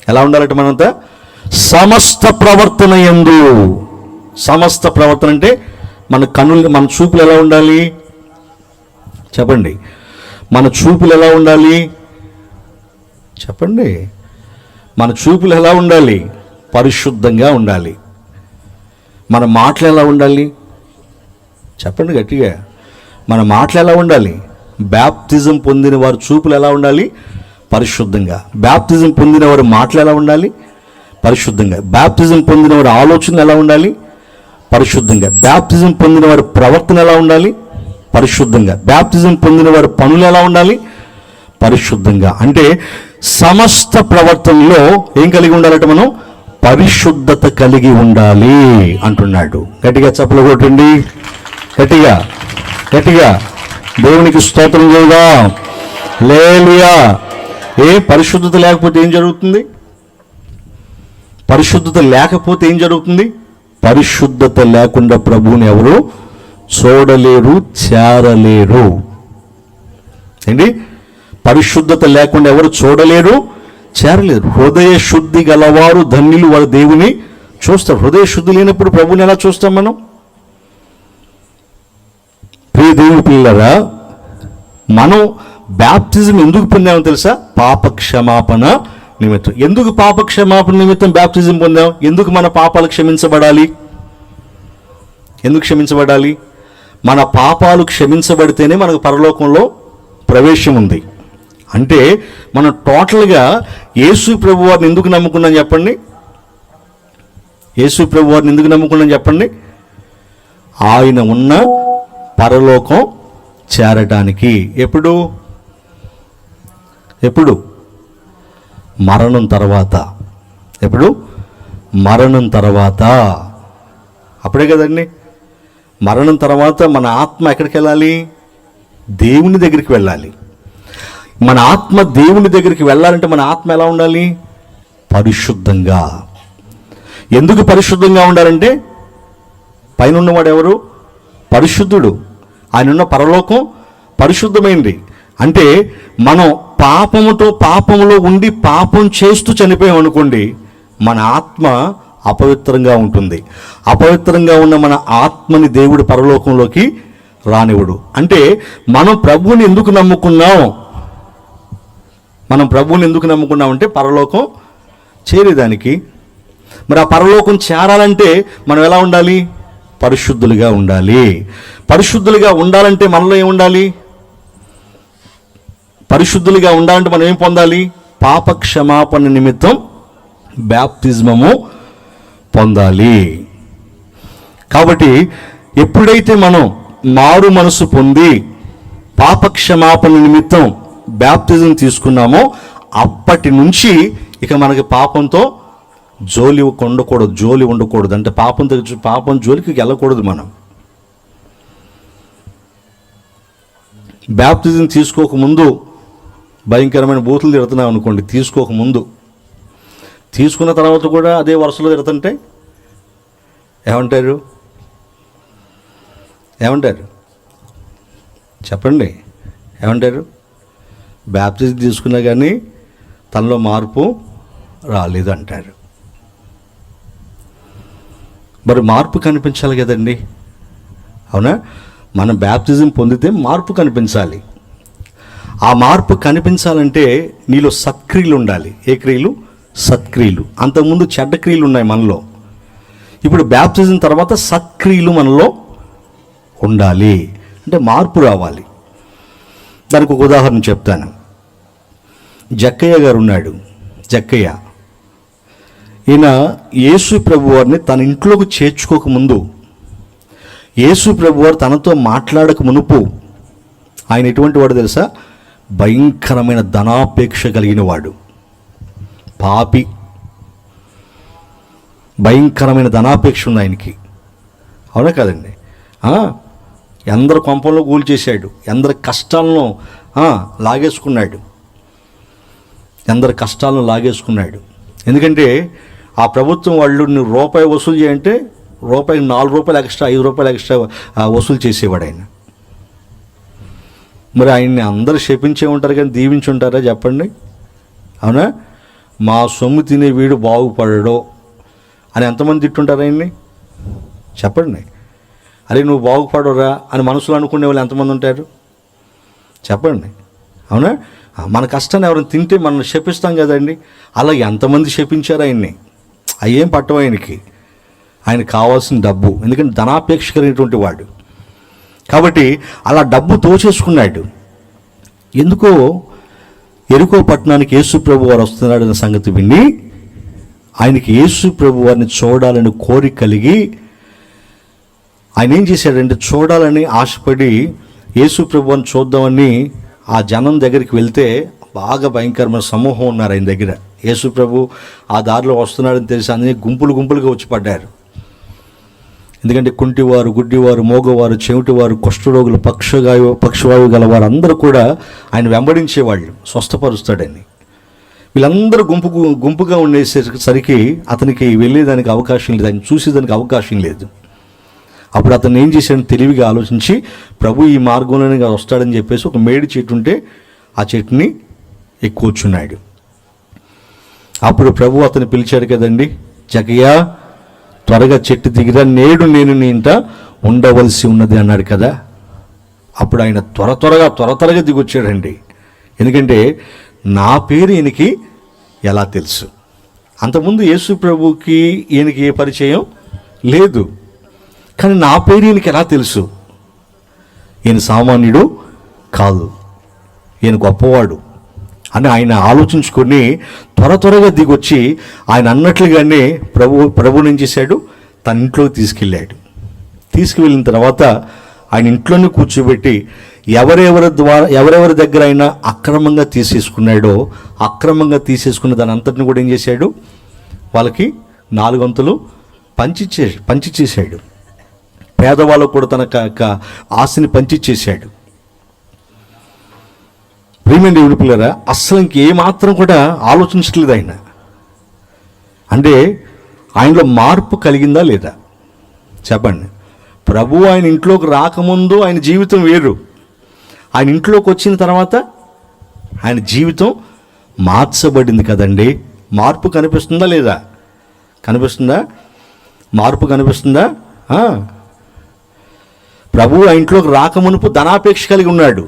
ఎలా ఉండాలంటే మనంతా సమస్త ప్రవర్తన యందు. సమస్త ప్రవర్తన అంటే మన కన్నులు, మన చూపులు ఎలా ఉండాలి చెప్పండి? మన చూపులు ఎలా ఉండాలి చెప్పండి? మన చూపులు ఎలా ఉండాలి? పరిశుద్ధంగా ఉండాలి. మన మాటలు ఎలా ఉండాలి చెప్పండి గట్టిగా? మన మాటలు ఎలా ఉండాలి? బ్యాప్తిజం పొందిన వారి చూపులు ఎలా ఉండాలి? పరిశుద్ధంగా. బ్యాప్తిజం పొందిన వారి మాటలు ఎలా ఉండాలి? పరిశుద్ధంగా. బ్యాప్తిజం పొందిన వారి ఆలోచనలు ఎలా ఉండాలి? పరిశుద్ధంగా. బ్యాప్తిజం పొందిన వారి ప్రవర్తన ఎలా ఉండాలి? పరిశుద్ధంగా. బ్యాప్తిజం పొందిన వారి పనులు ఎలా ఉండాలి? పరిశుద్ధంగా. అంటే సమస్త ప్రవర్తనలో ఏం కలిగి ఉండాలంటే మనం పరిశుద్ధత కలిగి ఉండాలి అంటున్నాడు. గట్టిగా చప్పలు కొట్టండి, గట్టిగా గట్టిగా దేవునికి స్తోత్రం చేద్దాం. హల్లెలూయా. పరిశుద్ధత లేకపోతే ఏం జరుగుతుంది? పరిశుద్ధత లేకపోతే ఏం జరుగుతుంది? పరిశుద్ధత లేకుండా ప్రభువుని ఎవరు చూడలేరు, చేరలేరు. ఏంటి? పరిశుద్ధత లేకుండా ఎవరు చూడలేరు, చేరలేరు. హృదయ శుద్ధి గలవారు ధన్యులు, వారు దేవుని చూస్తారు. హృదయ శుద్ధి లేనప్పుడు ప్రభువుని ఎలా చూస్తాం మనం? ప్రియ దేవుని పిల్లరా, మనం బ్యాప్తిజం ఎందుకు పొందామో తెలుసా? పాప క్షమాపణ నిమిత్తం. ఎందుకు పాప క్షమాపణ నిమిత్తం బ్యాప్తిజం పొందాం? ఎందుకు మన పాపాలు క్షమించబడాలి? ఎందుకు క్షమించబడాలి? మన పాపాలు క్షమించబడితేనే మనకు పరలోకంలో ప్రవేశం ఉంది. అంటే మనం టోటల్గా యేసు ప్రభు వారిని ఎందుకు నమ్ముకున్నాం చెప్పండి? యేసు ప్రభు వారిని ఎందుకు నమ్ముకున్నాం చెప్పండి? ఆయన ఉన్న పరలోకం చేరటానికి. ఎప్పుడు? ఎప్పుడు? మరణం తర్వాత. ఎప్పుడు? మరణం తర్వాత. అప్పుడే కదండి. మరణం తర్వాత మన ఆత్మ ఎక్కడికి వెళ్ళాలి? దేవుని దగ్గరికి వెళ్ళాలి. మన ఆత్మ దేవుని దగ్గరికి వెళ్ళాలంటే మన ఆత్మ ఎలా ఉండాలి? పరిశుద్ధంగా. ఎందుకు పరిశుద్ధంగా ఉండాలంటే పైన ఉన్నవాడు ఎవరు? పరిశుద్ధుడు. ఆయన ఉన్న పరలోకం పరిశుద్ధమైంది. అంటే మనం పాపములో ఉండి పాపం చేస్తూ చనిపోయాం అనుకోండి, మన ఆత్మ అపవిత్రంగా ఉంటుంది. అపవిత్రంగా ఉన్న మన ఆత్మని దేవుడు పరలోకంలోకి రానివ్వడు. అంటే మనం ప్రభువుని ఎందుకు నమ్ముకున్నాం? మనం ప్రభువుని ఎందుకు నమ్ముకున్నామంటే పరలోకం చేరేదానికి. మరి ఆ పరలోకం చేరాలంటే మనం ఎలా ఉండాలి? పరిశుద్ధులుగా ఉండాలి. పరిశుద్ధులుగా ఉండాలంటే మనలో ఏముండాలి? పరిశుద్ధులుగా ఉండాలంటే మనం ఏం పొందాలి? పాప క్షమాపణ నిమిత్తం బ్యాప్తిజమము పొందాలి. కాబట్టి ఎప్పుడైతే మనం మారు మనసు పొంది పాప క్షమాపణ నిమిత్తం బ్యాప్తిజం తీసుకున్నామో అప్పటి నుంచి ఇక మనకి పాపంతో జోలి ఉండకూడదు. అంటే పాపం జోలికి వెళ్ళకూడదు. మనం బ్యాప్తిజం తీసుకోకముందు భయంకరమైన బూతులు తిడుతున్నాం అనుకోండి, తీసుకోకముందు. తీసుకున్న తర్వాత కూడా అదే వరుసలో తిడుతుంటే ఏమంటారు? చెప్పండి, ఏమంటారు? బ్యాప్తిజం తీసుకున్నా కానీ తనలో మార్పు రాలేదు అంటారు. మరి మార్పు కనిపించాలి కదండి, అవునా? మనం బ్యాప్తిజం పొందితే మార్పు కనిపించాలి. ఆ మార్పు కనిపించాలంటే నీలో సత్క్రియలు ఉండాలి. ఏ క్రియలు? సత్క్రియలు. అంతకుముందు చెడ్డ క్రియలు ఉన్నాయి మనలో. ఇప్పుడు బ్యాప్తిజం తర్వాత సత్క్రియలు మనలో ఉండాలి. అంటే మార్పు రావాలి. దానికి ఒక ఉదాహరణ చెప్తాను. జక్కయ్య గారు ఉన్నాడు. జక్కయ్య ఈయన యేసు ప్రభు వారిని తన ఇంట్లోకి చేర్చుకోకముందు, యేసు ప్రభు వారు తనతో మాట్లాడక మునుపు ఆయన ఎటువంటి వాడు తెలుసా? భయంకరమైన ధనాపేక్ష కలిగిన వాడు. పాపి, భయంకరమైన ధనాపేక్ష ఉంది ఆయనకి. అవునా కదండి? ఎందరు కొంపల్లో కూల్చేశాడు, ఎందరి కష్టాలను లాగేసుకున్నాడు, ఎందరి కష్టాలను లాగేసుకున్నాడు. ఎందుకంటే ఆ ప్రభుత్వం వాళ్ళు నువ్వు రూపాయి వసూలు చేయంటే రూపాయికి 4 రూపాయలు ఎక్స్ట్రా, 5 రూపాయలు ఎక్స్ట్రా వసూలు చేసేవాడు ఆయన. మరి ఆయన్ని అందరూ శపించే ఉంటారు కానీ దీవించి ఉంటారా చెప్పండి? అవునా? మా సొమ్ము తినే వీడు బాగుపడడో అని ఎంతమంది తిట్టుంటారు ఆయన్ని చెప్పండి? అరే నువ్వు బాగుపడరా అని మనసులో అనుకునే వాళ్ళు ఎంతమంది ఉంటారు చెప్పండి? అవునా? మన కష్టాన్ని ఎవరైనా తింటే మనం శపిస్తాం కదండి. అలా ఎంతమంది శపించారు ఆయన్ని? అయ్యేం పట్టవు ఆయనకి. ఆయనకు కావాల్సిన డబ్బు, ఎందుకంటే ధనాపేక్ష కలిగినటువంటి వాడు కాబట్టి అలా డబ్బు తోచేసుకున్నాడు. ఎందుకో ఎరుకో పట్టణానికి యేసు ప్రభు వారు వస్తున్నాడన్న సంగతి విని ఆయనకి యేసు ప్రభు వారిని చూడాలని కోరిక కలిగి ఆయన ఏం చేశాడంటే చూడాలని ఆశపడి యేసు ప్రభు వారిని చూద్దామని ఆ జనం దగ్గరికి వెళ్తే బాగా భయంకరమైన సమూహం ఉన్నారు ఆయన దగ్గర. యేసు ప్రభు ఆ దారిలో వస్తున్నాడని తెలిసి అందరినీ గుంపులుగా వచ్చి పడ్డారు. ఎందుకంటే కుంటివారు, గుడ్డివారు, మోగవారు, చెవిటివారు, కుష్ఠరోగులు, పక్షవాయువు గలవారు అందరూ కూడా ఆయన వెంబడించేవాళ్ళు స్వస్థపరుస్తాడని. వీళ్ళందరూ గుంపుగా ఉండేసరికి అతనికి వెళ్ళేదానికి అవకాశం లేదు, ఆయన చూసేదానికి అవకాశం లేదు. అప్పుడు అతను ఏం చేశాడని తెలివిగా ఆలోచించి ప్రభు ఈ మార్గంలోనే వస్తాడని చెప్పేసి ఒక మేడి చెట్టు ఉంటే ఆ చెట్టుని ఎక్కి కూర్చున్నాడు. అప్పుడు ప్రభు అతను పిలిచాడు కదండి, జకయ్యా త్వరగా చెట్టు దిగిరా, నేడు నేను నీ ఇంట ఉండవలసి ఉన్నది అన్నాడు కదా. అప్పుడు ఆయన త్వరగా దిగొచ్చాడండి. ఎందుకంటే నా పేరు ఈయనకి ఎలా తెలుసు? అంతకుముందు యేసు ప్రభుకి ఈయనకి ఏ పరిచయం లేదు, కానీ నా పేరు ఈయనకి ఎలా తెలుసు? ఈయన సామాన్యుడు కాదు, ఈయన గొప్పవాడు అని ఆయన ఆలోచించుకొని త్వరగా దిగొచ్చి ఆయన అన్నట్లుగానే ప్రభుని ఏం చేశాడు, తన ఇంట్లోకి తీసుకెళ్ళాడు. తీసుకువెళ్ళిన తర్వాత ఆయన ఇంట్లోనే కూర్చోబెట్టి ఎవరెవరి దగ్గర అయినా అక్రమంగా తీసేసుకున్న దాని అంతటిని కూడా ఏం చేశాడు, వాళ్ళకి 4 వంతులు పంచిచ్చేశాడు. పేదవాళ్ళకు కూడా తన ఆస్తిని పంచిచ్చేశాడు. ప్రియమైన దేవుని పిల్లరా, అస్సలు ఇంకేమాత్రం కూడా ఆలోచించట్లేదు ఆయన. అంటే ఆయనలో మార్పు కలిగిందా లేదా చెప్పండి? ప్రభు ఆయన ఇంట్లోకి రాకముందు ఆయన జీవితం వేరు, ఆయన ఇంట్లోకి వచ్చిన తర్వాత ఆయన జీవితం మార్చబడింది కదండి. మార్పు కనిపిస్తుందా లేదా? కనిపిస్తుందా? మార్పు కనిపిస్తుందా? ప్రభు ఆ ఇంట్లోకి రాకమునుపు ధనాపేక్ష కలిగి ఉన్నాడు.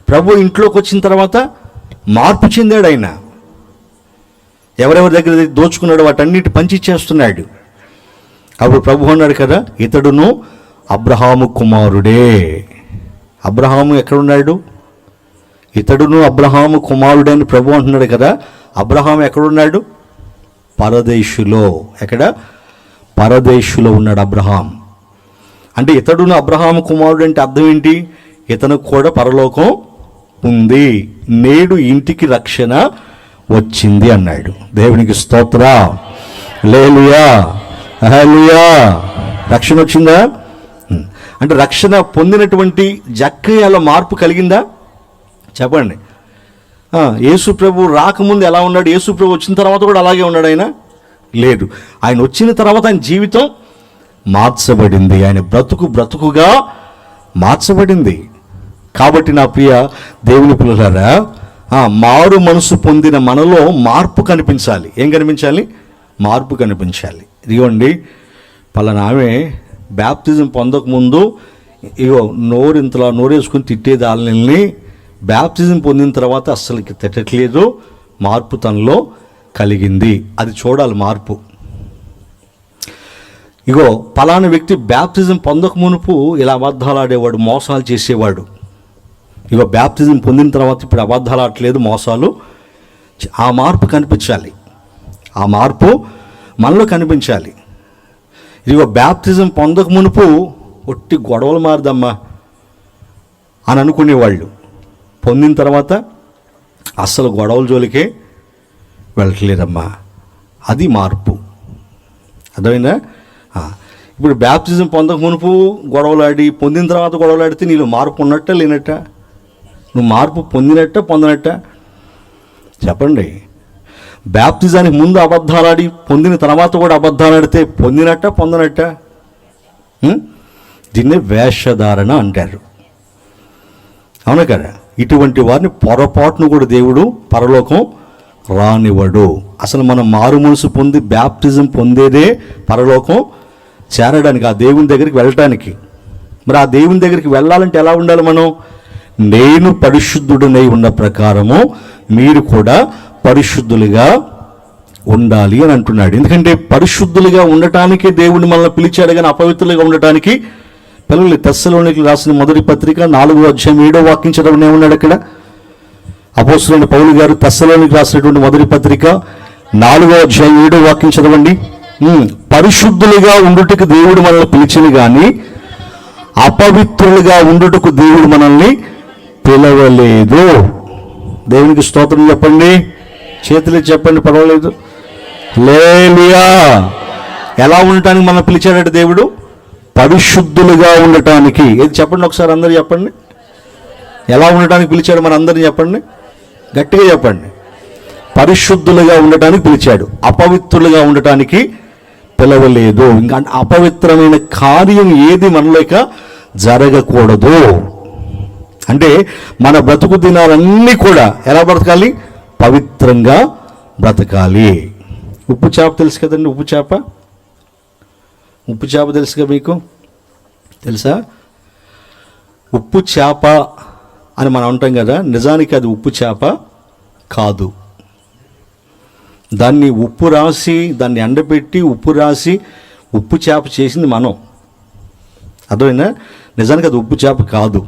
ప్రభు ఇంట్లోకి వచ్చిన తర్వాత మార్పు చెందాడు. ఆయన ఎవరెవరి దగ్గర దోచుకున్నాడు వాటన్నిటి పంచిచ్చేస్తున్నాడు. అప్పుడు ప్రభు అన్నాడు కదా, ఇతడును అబ్రహాము కుమారుడే. అబ్రహాము ఎక్కడున్నాడు? ఇతడును అబ్రహాము కుమారుడే అని ప్రభు అంటున్నాడు కదా. అబ్రహాము ఎక్కడున్నాడు? పరదేశులో. ఎక్కడ? పరదేశులో ఉన్నాడు అబ్రహాం. అంటే ఇతడును అబ్రహాము కుమారుడు అంటే అర్థం ఏంటి? ఇతను కూడా పరలోకం ఉంది, నేడు ఇంటికి రక్షణ వచ్చింది అన్నాడు. దేవునికి స్తోత్రం, హల్లెలూయా, హల్లెలూయా. రక్షణ వచ్చిందా? అంటే రక్షణ పొందినటువంటి జక్కయ్యలో మార్పు కలిగిందా చెప్పండి? యేసు ప్రభు రాకముందు ఎలా ఉన్నాడు, యేసు ప్రభు వచ్చిన తర్వాత కూడా అలాగే ఉన్నాడు ఆయన? లేదు. ఆయన వచ్చిన తర్వాత ఆయన జీవితం మార్చబడింది, ఆయన బ్రతుకుగా మార్చబడింది. కాబట్టి నా ప్రియ దేవుని పిల్లలారా, మారు మనసు పొందిన మనలో మార్పు కనిపించాలి. ఏం కనిపించాలి? మార్పు కనిపించాలి. ఇదిగోండి, పలానా ఆమె బ్యాప్తిజం పొందకముందు ఇగో ఇంతలా నోరేసుకుని తిట్టేది వాళ్ళని, బ్యాప్తిజం పొందిన తర్వాత అస్సలు తిట్టట్లేదు. మార్పు తనలో కలిగింది. అది చూడాలి మార్పు. ఇగో పలానా వ్యక్తి బ్యాప్తిజం పొందక మునుపు ఇలా అబద్ధాలు ఆడేవాడు, మోసాలు చేసేవాడు. ఇగో బ్యాప్తిజం పొందిన తర్వాత ఇప్పుడు అబద్ధాలు ఆడట్లేదు, మోసాలు. ఆ మార్పు కనిపించాలి, ఆ మార్పు మనలో కనిపించాలి. ఇదిగో బ్యాప్తిజం పొందక మునుపు ఒట్టి గొడవలు మారదమ్మా అని అనుకునేవాళ్ళు, పొందిన తర్వాత అస్సలు గొడవల జోలికే వెళ్ళట్లేదమ్మా. అది మార్పు. అర్థమైందా? ఇప్పుడు బ్యాప్టిజం పొందక మునుపు గొడవలాడి, పొందిన తర్వాత గొడవలాడితే నీళ్ళు మార్పు ఉన్నట్ట లేనట్ట? నువ్వు మార్పు పొందినట్ట పొందినట్ట చెప్పండి. బ్యాప్టిజానికి ముందు అబద్ధాలాడి పొందిన తర్వాత కూడా అబద్ధాలాడితే పొందినట్ట పొందనట్ట? దీన్నే వేషధారణ అంటారు. అవునా కదా? ఇటువంటి వారిని పొరపాటును కూడా దేవుడు పరలోకం రానివ్వడు. అసలు మనం మారు మనసు పొంది బ్యాప్టిజం పొందేదే పరలోకం చేరడానికి, ఆ దేవుని దగ్గరికి వెళ్ళటానికి. మరి ఆ దేవుని దగ్గరికి వెళ్ళాలంటే ఎలా ఉండాలి మనం? నేను పరిశుద్ధుడనై ఉన్న ప్రకారము మీరు కూడా పరిశుద్ధులుగా ఉండాలి అని అంటున్నాడు. ఎందుకంటే పరిశుద్ధులుగా ఉండటానికే దేవుడు మనల్ని పిలిచాడు, కానీ అపవిత్రులుగా ఉండటానికి పిల్లలు. తెస్సలోనికీయులకు రాసిన మొదటి పత్రిక 4వ అధ్యాయం 7వ వాక్యం చదవనే ఉన్నాడు అక్కడ. అపోస్తలుడైన పౌలు గారు తెస్సలోనికీయులకు రాసినటువంటి మొదటి పత్రిక 4వ అధ్యాయం 7వ వాక్యం చదవండి. పరిశుద్ధులుగా ఉండుటకు దేవుడు మనల్ని పిలిచింది, కానీ అపవిత్రులుగా ఉండుటకు దేవుడు మనల్ని పిలవలేదు. దేవునికి స్తోత్రం చెప్పండి, చేతులు చెప్పండి, పర్వాలేదు. హల్లెలూయా. ఎలా ఉండటానికి మనం పిలిచాడట దేవుడు? పరిశుద్ధులుగా ఉండటానికి. ఏది చెప్పండి ఒకసారి, అందరూ చెప్పండి. ఎలా ఉండటానికి పిలిచాడు మన అందరిని చెప్పండి, గట్టిగా చెప్పండి. పరిశుద్ధులుగా ఉండటానికి పిలిచాడు, అపవిత్రులుగా ఉండటానికి పిలవలేదు. ఇంకా అపవిత్రమైన కార్యం ఏది మనలోక జరగకూడదు. అంటే మన బ్రతుకు దినాలన్నీ కూడా ఎలా బ్రతకాలి? పవిత్రంగా బ్రతకాలి. ఉప్పు చేప తెలుసు కదండి, ఉప్పు చేప. ఉప్పు చేప తెలుసుగా మీకు? తెలుసా? ఉప్పు చేప అని మనం అంటాం కదా, నిజానికి అది ఉప్పు చేప కాదు. దాన్ని ఉప్పు రాసి, దాన్ని ఎండబెట్టి ఉప్పు రాసి ఉప్పు చేప చేసింది మనం. అర్థమైనా? నిజానికి అది ఉప్పు చేప కాదు.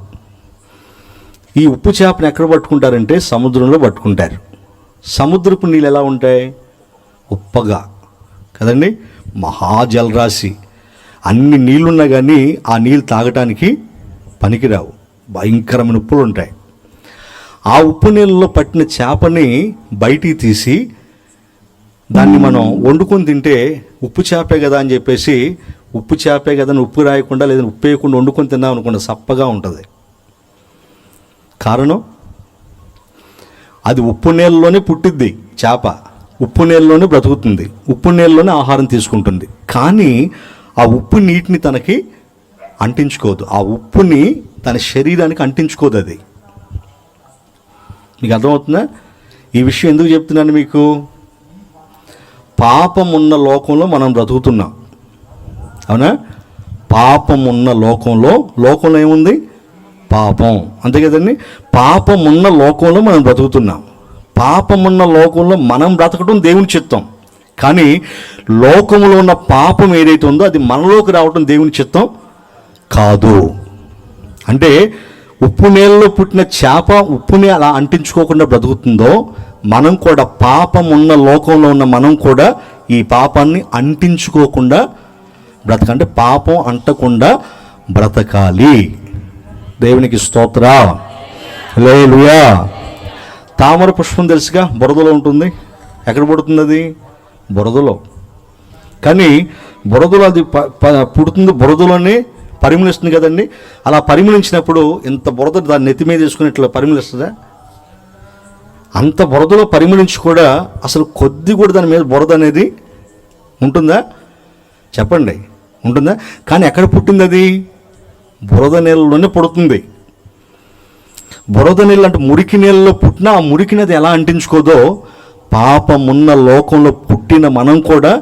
ఈ ఉప్పు చేపను ఎక్కడ పట్టుకుంటారంటే సముద్రంలో పట్టుకుంటారు. సముద్రపు నీళ్ళు ఎలా ఉంటాయి? ఉప్పగా కదండి, మహాజలరాశి. అన్ని నీళ్ళున్నా కానీ ఆ నీళ్ళు తాగటానికి పనికిరావు, భయంకరమైన ఉప్పులు ఉంటాయి. ఆ ఉప్పు నీళ్ళలో పట్టిన చేపని బయటికి తీసి దాన్ని మనం వండుకొని తింటే ఉప్పు చేపే కదా అని చెప్పేసి, ఉప్పు చేపే కదా అని ఉప్పు రాయకుండా లేదా ఉప్పు వేయకుండా వండుకొని తిన్నాం అనుకోండి, సప్పగా ఉంటుంది. కారణం అది ఉప్పు నీళ్ళలోనే పుట్టిద్ది చేప, ఉప్పు నీళ్ళలోనే బ్రతుకుతుంది, ఉప్పు నీళ్ళలోనే ఆహారం తీసుకుంటుంది. కానీ ఆ ఉప్పు నీటిని తనకి అంటించుకోదు, ఆ ఉప్పుని తన శరీరానికి అంటించుకోదు. అది మీకు అర్థమవుతుందా? ఈ విషయం ఎందుకు చెప్తున్నాను మీకు? పాపం ఉన్న లోకంలో మనం బ్రతుకుతున్నాం, అవునా? పాపం ఉన్న లోకంలో ఏముంది? పాపం, అంతే కదండి. పాపం ఉన్న లోకంలో మనం బ్రతుకుతున్నాం. పాపం ఉన్న లోకంలో మనం బ్రతకడం దేవుని చిత్తం. కానీ లోకంలో ఉన్న పాపం ఏదైతే ఉందో అది మనలోకి రావడం దేవుని చిత్తం కాదు. అంటే ఉప్పు నీళ్ళలో పుట్టిన చేప ఉప్పుని అలా అంటించుకోకుండా బ్రతుకుతుందో, మనం కూడా పాపం ఉన్న లోకంలో ఉన్న మనం కూడా ఈ పాపాన్ని అంటించుకోకుండా బ్రతకంటే పాపం అంటకుండా బ్రతకాలి. దేవునికి స్తోత్ర. హల్లెలూయా. తామర పుష్పం తెలుసుగా, బురదలో ఉంటుంది. ఎక్కడ పుడుతుంది అది? బురదలో. కానీ బురదలో అది పుడుతుంది, బురదలోనే పరిమళిస్తుంది కదండి. అలా పరిమళించినప్పుడు ఇంత బురద దాన్ని నెత్తి మీద తీసుకుని ఇట్లా పరిమళిస్తుందా? అంత బురదలో పరిమళించి కూడా అసలు కొద్ది కూడా దాని మీద బురద అనేది ఉంటుందా? చెప్పండి, ఉంటుందా? కానీ ఎక్కడ పుట్టింది అది? బురద నీళ్ళలోనే పుడుతుంది. బురద నీళ్ళు అంటే మురికి నీళ్ళలో పుట్టినా ఆ మురికిని అది ఎలా అంటించుకోదో, పాపమున్న లోకంలో పుట్టిన మనం కూడా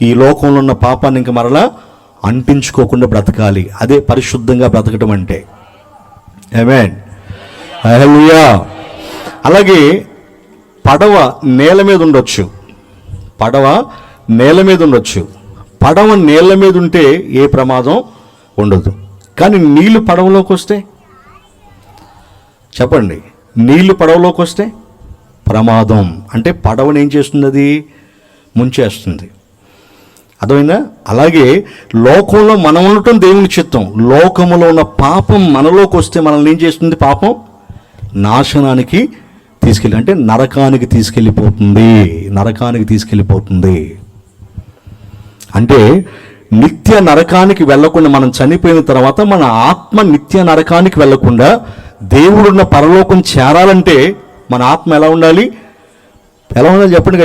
ఈ లోకంలో ఉన్న పాపాన్ని ఇంక మరలా అంటించుకోకుండా బ్రతకాలి. అదే పరిశుద్ధంగా బ్రతకటం అంటే. ఆమేన్, హల్లెలూయా. అలాగే పడవ నేల మీద ఉండొచ్చు, పడవ నేల మీద ఉండొచ్చు. పడవ నేల మీద ఉంటే ఏ ప్రమాదం ఉండదు. కానీ నీళ్లు పడవలోకి వస్తే, చెప్పండి, నీళ్లు పడవలోకి వస్తే ప్రమాదం. అంటే పడవని ఏం చేస్తుంది? అది ముంచేస్తుంది. అర్థమైందా? అలాగే లోకంలో మనం ఉండటం దేవుని చిత్తం. లోకములో ఉన్న పాపం మనలోకి వస్తే మనల్ని ఏం చేస్తుంది? పాపం నాశనానికి అంటే నరకానికి తీసుకెళ్ళిపోతుంది. అంటే నిత్య నరకానికి వెళ్ళకుండా, మనం చనిపోయిన తర్వాత మన ఆత్మ నిత్య నరకానికి వెళ్ళకుండా దేవుడున్న పరలోకం చేరాలంటే మన ఆత్మ ఎలా ఉండాలి? చెప్పండి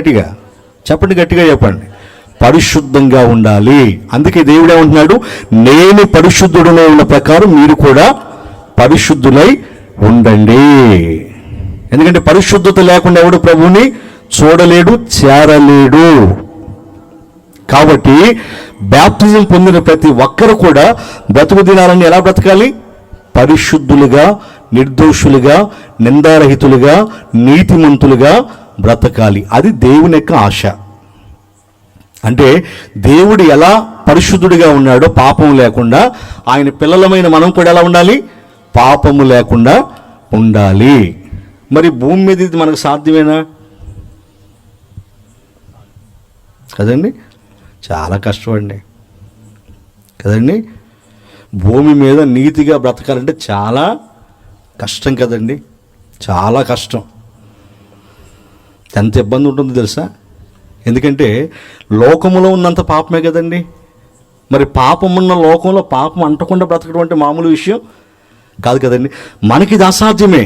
గట్టిగా చెప్పండి. పరిశుద్ధంగా ఉండాలి. అందుకే దేవుడు ఏమంటున్నాడు? నేను పరిశుద్ధుడనే ఉన్న ప్రకారం మీరు కూడా పరిశుద్ధులై ఉండండి. ఎందుకంటే పరిశుద్ధత లేకుండా ఎవడు ప్రభువుని చూడలేడు, చేరలేడు. కాబట్టి బ్యాప్టిజం పొందిన ప్రతి ఒక్కరు కూడా బ్రతుకు దినాలని ఎలా బ్రతకాలి? పరిశుద్ధులుగా, నిర్దోషులుగా, నిందారహితులుగా, నీతిమంతులుగా బ్రతకాలి. అది దేవుని యొక్క ఆశ. అంటే దేవుడు ఎలా పరిశుద్ధుడిగా ఉన్నాడో పాపం లేకుండా, ఆయన పిల్లలమైన మనం కూడా ఎలా ఉండాలి? పాపము లేకుండా ఉండాలి. మరి భూమి మీద ఇది మనకు సాధ్యమేనా? కదండి, చాలా కష్టమండి కదండి. భూమి మీద నీతిగా బ్రతకాలంటే చాలా కష్టం కదండి, చాలా కష్టం. ఎంత ఇబ్బంది ఉంటుందో తెలుసా? ఎందుకంటే లోకములో ఉన్నంత పాపమే కదండి. మరి పాపం ఉన్న లోకంలో పాపం అంటకుండా బ్రతకడం అంటే మామూలు విషయం కాదు కదండి. మనకి ఇది అసాధ్యమే,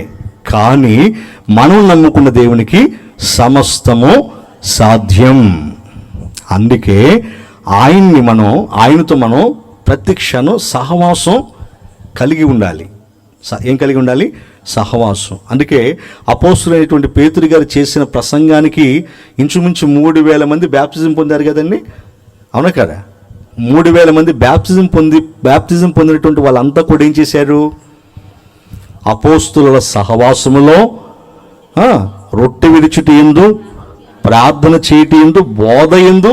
కానీ మనం నమ్ముకున్న దేవునికి సమస్తము సాధ్యం. అందుకే ఆయనతో మనం ప్రతి క్షణం సహవాసం కలిగి ఉండాలి. ఏం కలిగి ఉండాలి? సహవాసం. అందుకే అపోస్తులైనటువంటి పేతురు గారు చేసిన ప్రసంగానికి ఇంచుమించు 3,000 మంది బ్యాప్టిజం పొందారు కదండి, అవునా కదా? 3,000 మంది బ్యాప్టిజం పొందినటువంటి వాళ్ళంతా కూడా ఏం చేశారు? అపోస్తుల సహవాసములో రొట్టె విరుచుట యందు, ప్రార్థన చేయటి యందు, బోధ యందు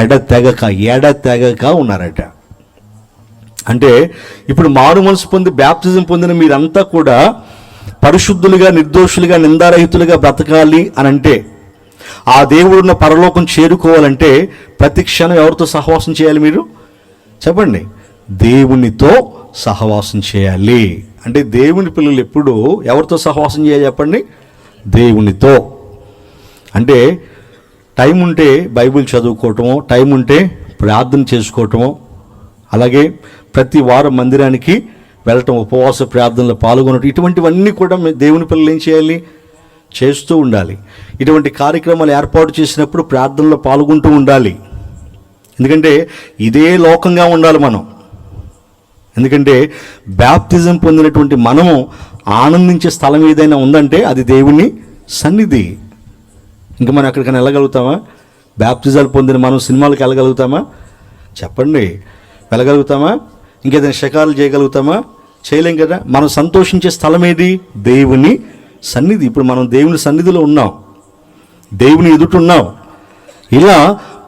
ఎడతెగక ఉన్నారట. అంటే ఇప్పుడు మారు మనసు పొంది బ్యాప్టిజం పొందిన మీరంతా కూడా పరిశుద్ధులుగా, నిర్దోషులుగా, నిందారహితులుగా బ్రతకాలి అని అంటే, ఆ దేవుడున్న పరలోకం చేరుకోవాలంటే ప్రతి క్షణం ఎవరితో సహవాసం చేయాలి? మీరు చెప్పండి. దేవునితో సహవాసం చేయాలి. అంటే దేవుని పిల్లలు ఎప్పుడు ఎవరితో సహవాసం చేయాలి చెప్పండి? దేవునితో. అంటే టైం ఉంటే బైబిల్ చదువుకోవటమో, టైం ఉంటే ప్రార్థన చేసుకోవటమో, అలాగే ప్రతి వారం మందిరానికి వెళ్ళటం, ఉపవాస ప్రార్థనలో పాల్గొనటం, ఇటువంటివన్నీ కూడా దేవుని పిల్లలు ఏం చేయాలి? చేస్తూ ఉండాలి. ఇటువంటి కార్యక్రమాలు ఏర్పాటు చేసినప్పుడు ప్రార్థనలో పాల్గొంటూ ఉండాలి. ఎందుకంటే ఇదే లోకంగా ఉండాలి మనం. ఎందుకంటే బ్యాప్టిజం పొందినటువంటి మనము ఆనందించే స్థలం ఏదైనా ఉందంటే అది దేవుని సన్నిధి. ఇంకా మనం ఎక్కడికైనా వెళ్ళగలుగుతామా? బ్యాప్టిజాలు పొందిన మనం సినిమాలకు వెళ్ళగలుగుతామా? చెప్పండి, వెళ్ళగలుగుతామా? ఇంకేదైనా షికారులు చేయగలుగుతామా? చేయలేం కదా. మనం సంతోషించే స్థలం ఏది? దేవుని సన్నిధి. ఇప్పుడు మనం దేవుని సన్నిధిలో ఉన్నాం, దేవుని ఎదుటున్నాం. ఇలా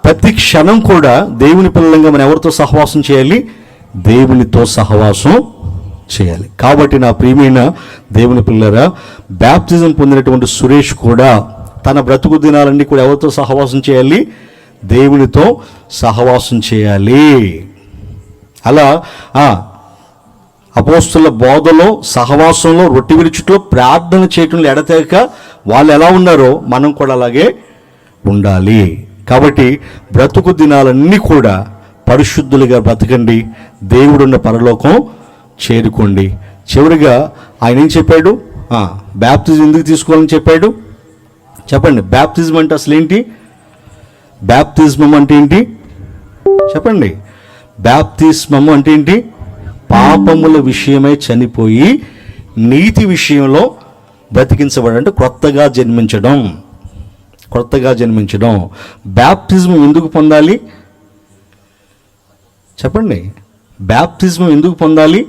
ప్రతి క్షణం కూడా దేవుని పిల్లలంగా మనం ఎవరితో సహవాసం చేయాలి? దేవునితో సహవాసం చేయాలి. కాబట్టి నా ప్రియమైన దేవుని పిల్లరా, బ్యాప్టిజం పొందినటువంటి సురేష్ కూడా తన బ్రతుకు దినాలన్నీ కూడా ఎవరితో సహవాసం చేయాలి? దేవునితో సహవాసం చేయాలి. అలా అపోస్తుల బోధలో, సహవాసంలో, రొట్టె విరుచుట్లో, ప్రార్థన చేయటంలో ఎడతెగక వాళ్ళు ఎలా ఉన్నారో మనం కూడా అలాగే ఉండాలి. కాబట్టి బ్రతుకు దినాలన్నీ కూడా పరిశుద్ధులుగా బ్రతకండి, దేవుడున్న పరలోకం చేరుకోండి. చివరిగా ఆయన ఏం చెప్పాడు? బ్యాప్టిజం ఎందుకు తీసుకోవాలని చెప్పాడు? చెప్పండి. బ్యాప్టిజం అంటే అసలు ఏంటి? బ్యాప్తిస్మం అంటే ఏంటి? చెప్పండి. బ్యాప్తిస్మము అంటే ఏంటి? పాపముల విషయమై చనిపోయి నీతి విషయంలో బ్రతికించబడడం, అంటే కొత్తగా జన్మించడం. బ్యాప్తిజం ఎందుకు పొందాలి? చెప్పండి. బ్యాప్తిజం ఎందుకు పొందాలి?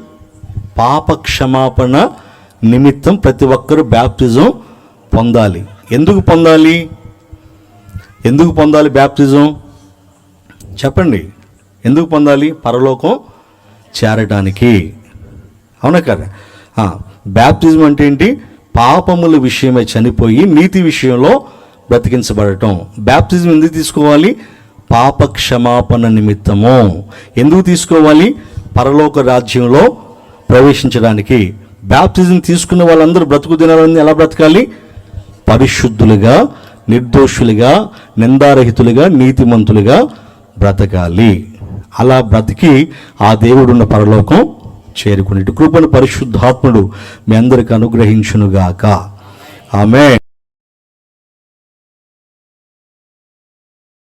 పాప క్షమాపణ నిమిత్తం ప్రతి ఒక్కరూ బ్యాప్తిజం పొందాలి. ఎందుకు పొందాలి బ్యాప్తిజం? చెప్పండి. ఎందుకు పొందాలి? పరలోకం చేరడానికి, అవునా కదా? బ్యాప్తిజం అంటే ఏంటి? పాపముల విషయమై చనిపోయి నీతి విషయంలో బ్రతికించబడటం. బ్యాప్తిజం ఎందుకు తీసుకోవాలి? పాప క్షమాపణ నిమిత్తము. ఎందుకు తీసుకోవాలి? పరలోక రాజ్యంలో ప్రవేశించడానికి. బ్యాప్తిజం తీసుకున్న వాళ్ళందరూ బ్రతుకు దినాలన్నీ ఎలా బ్రతకాలి? పరిశుద్ధులుగా, నిర్దోషులుగా, నిందారహితులుగా, నీతిమంతులుగా బ్రతకాలి. అలా బ్రతికి ఆ దేవుడున్న పరలోకం చేరుకునేట్టు కృపను పరిశుద్ధాత్ముడు మీ అందరికి అనుగ్రహించునుగాక. ఆమేన్.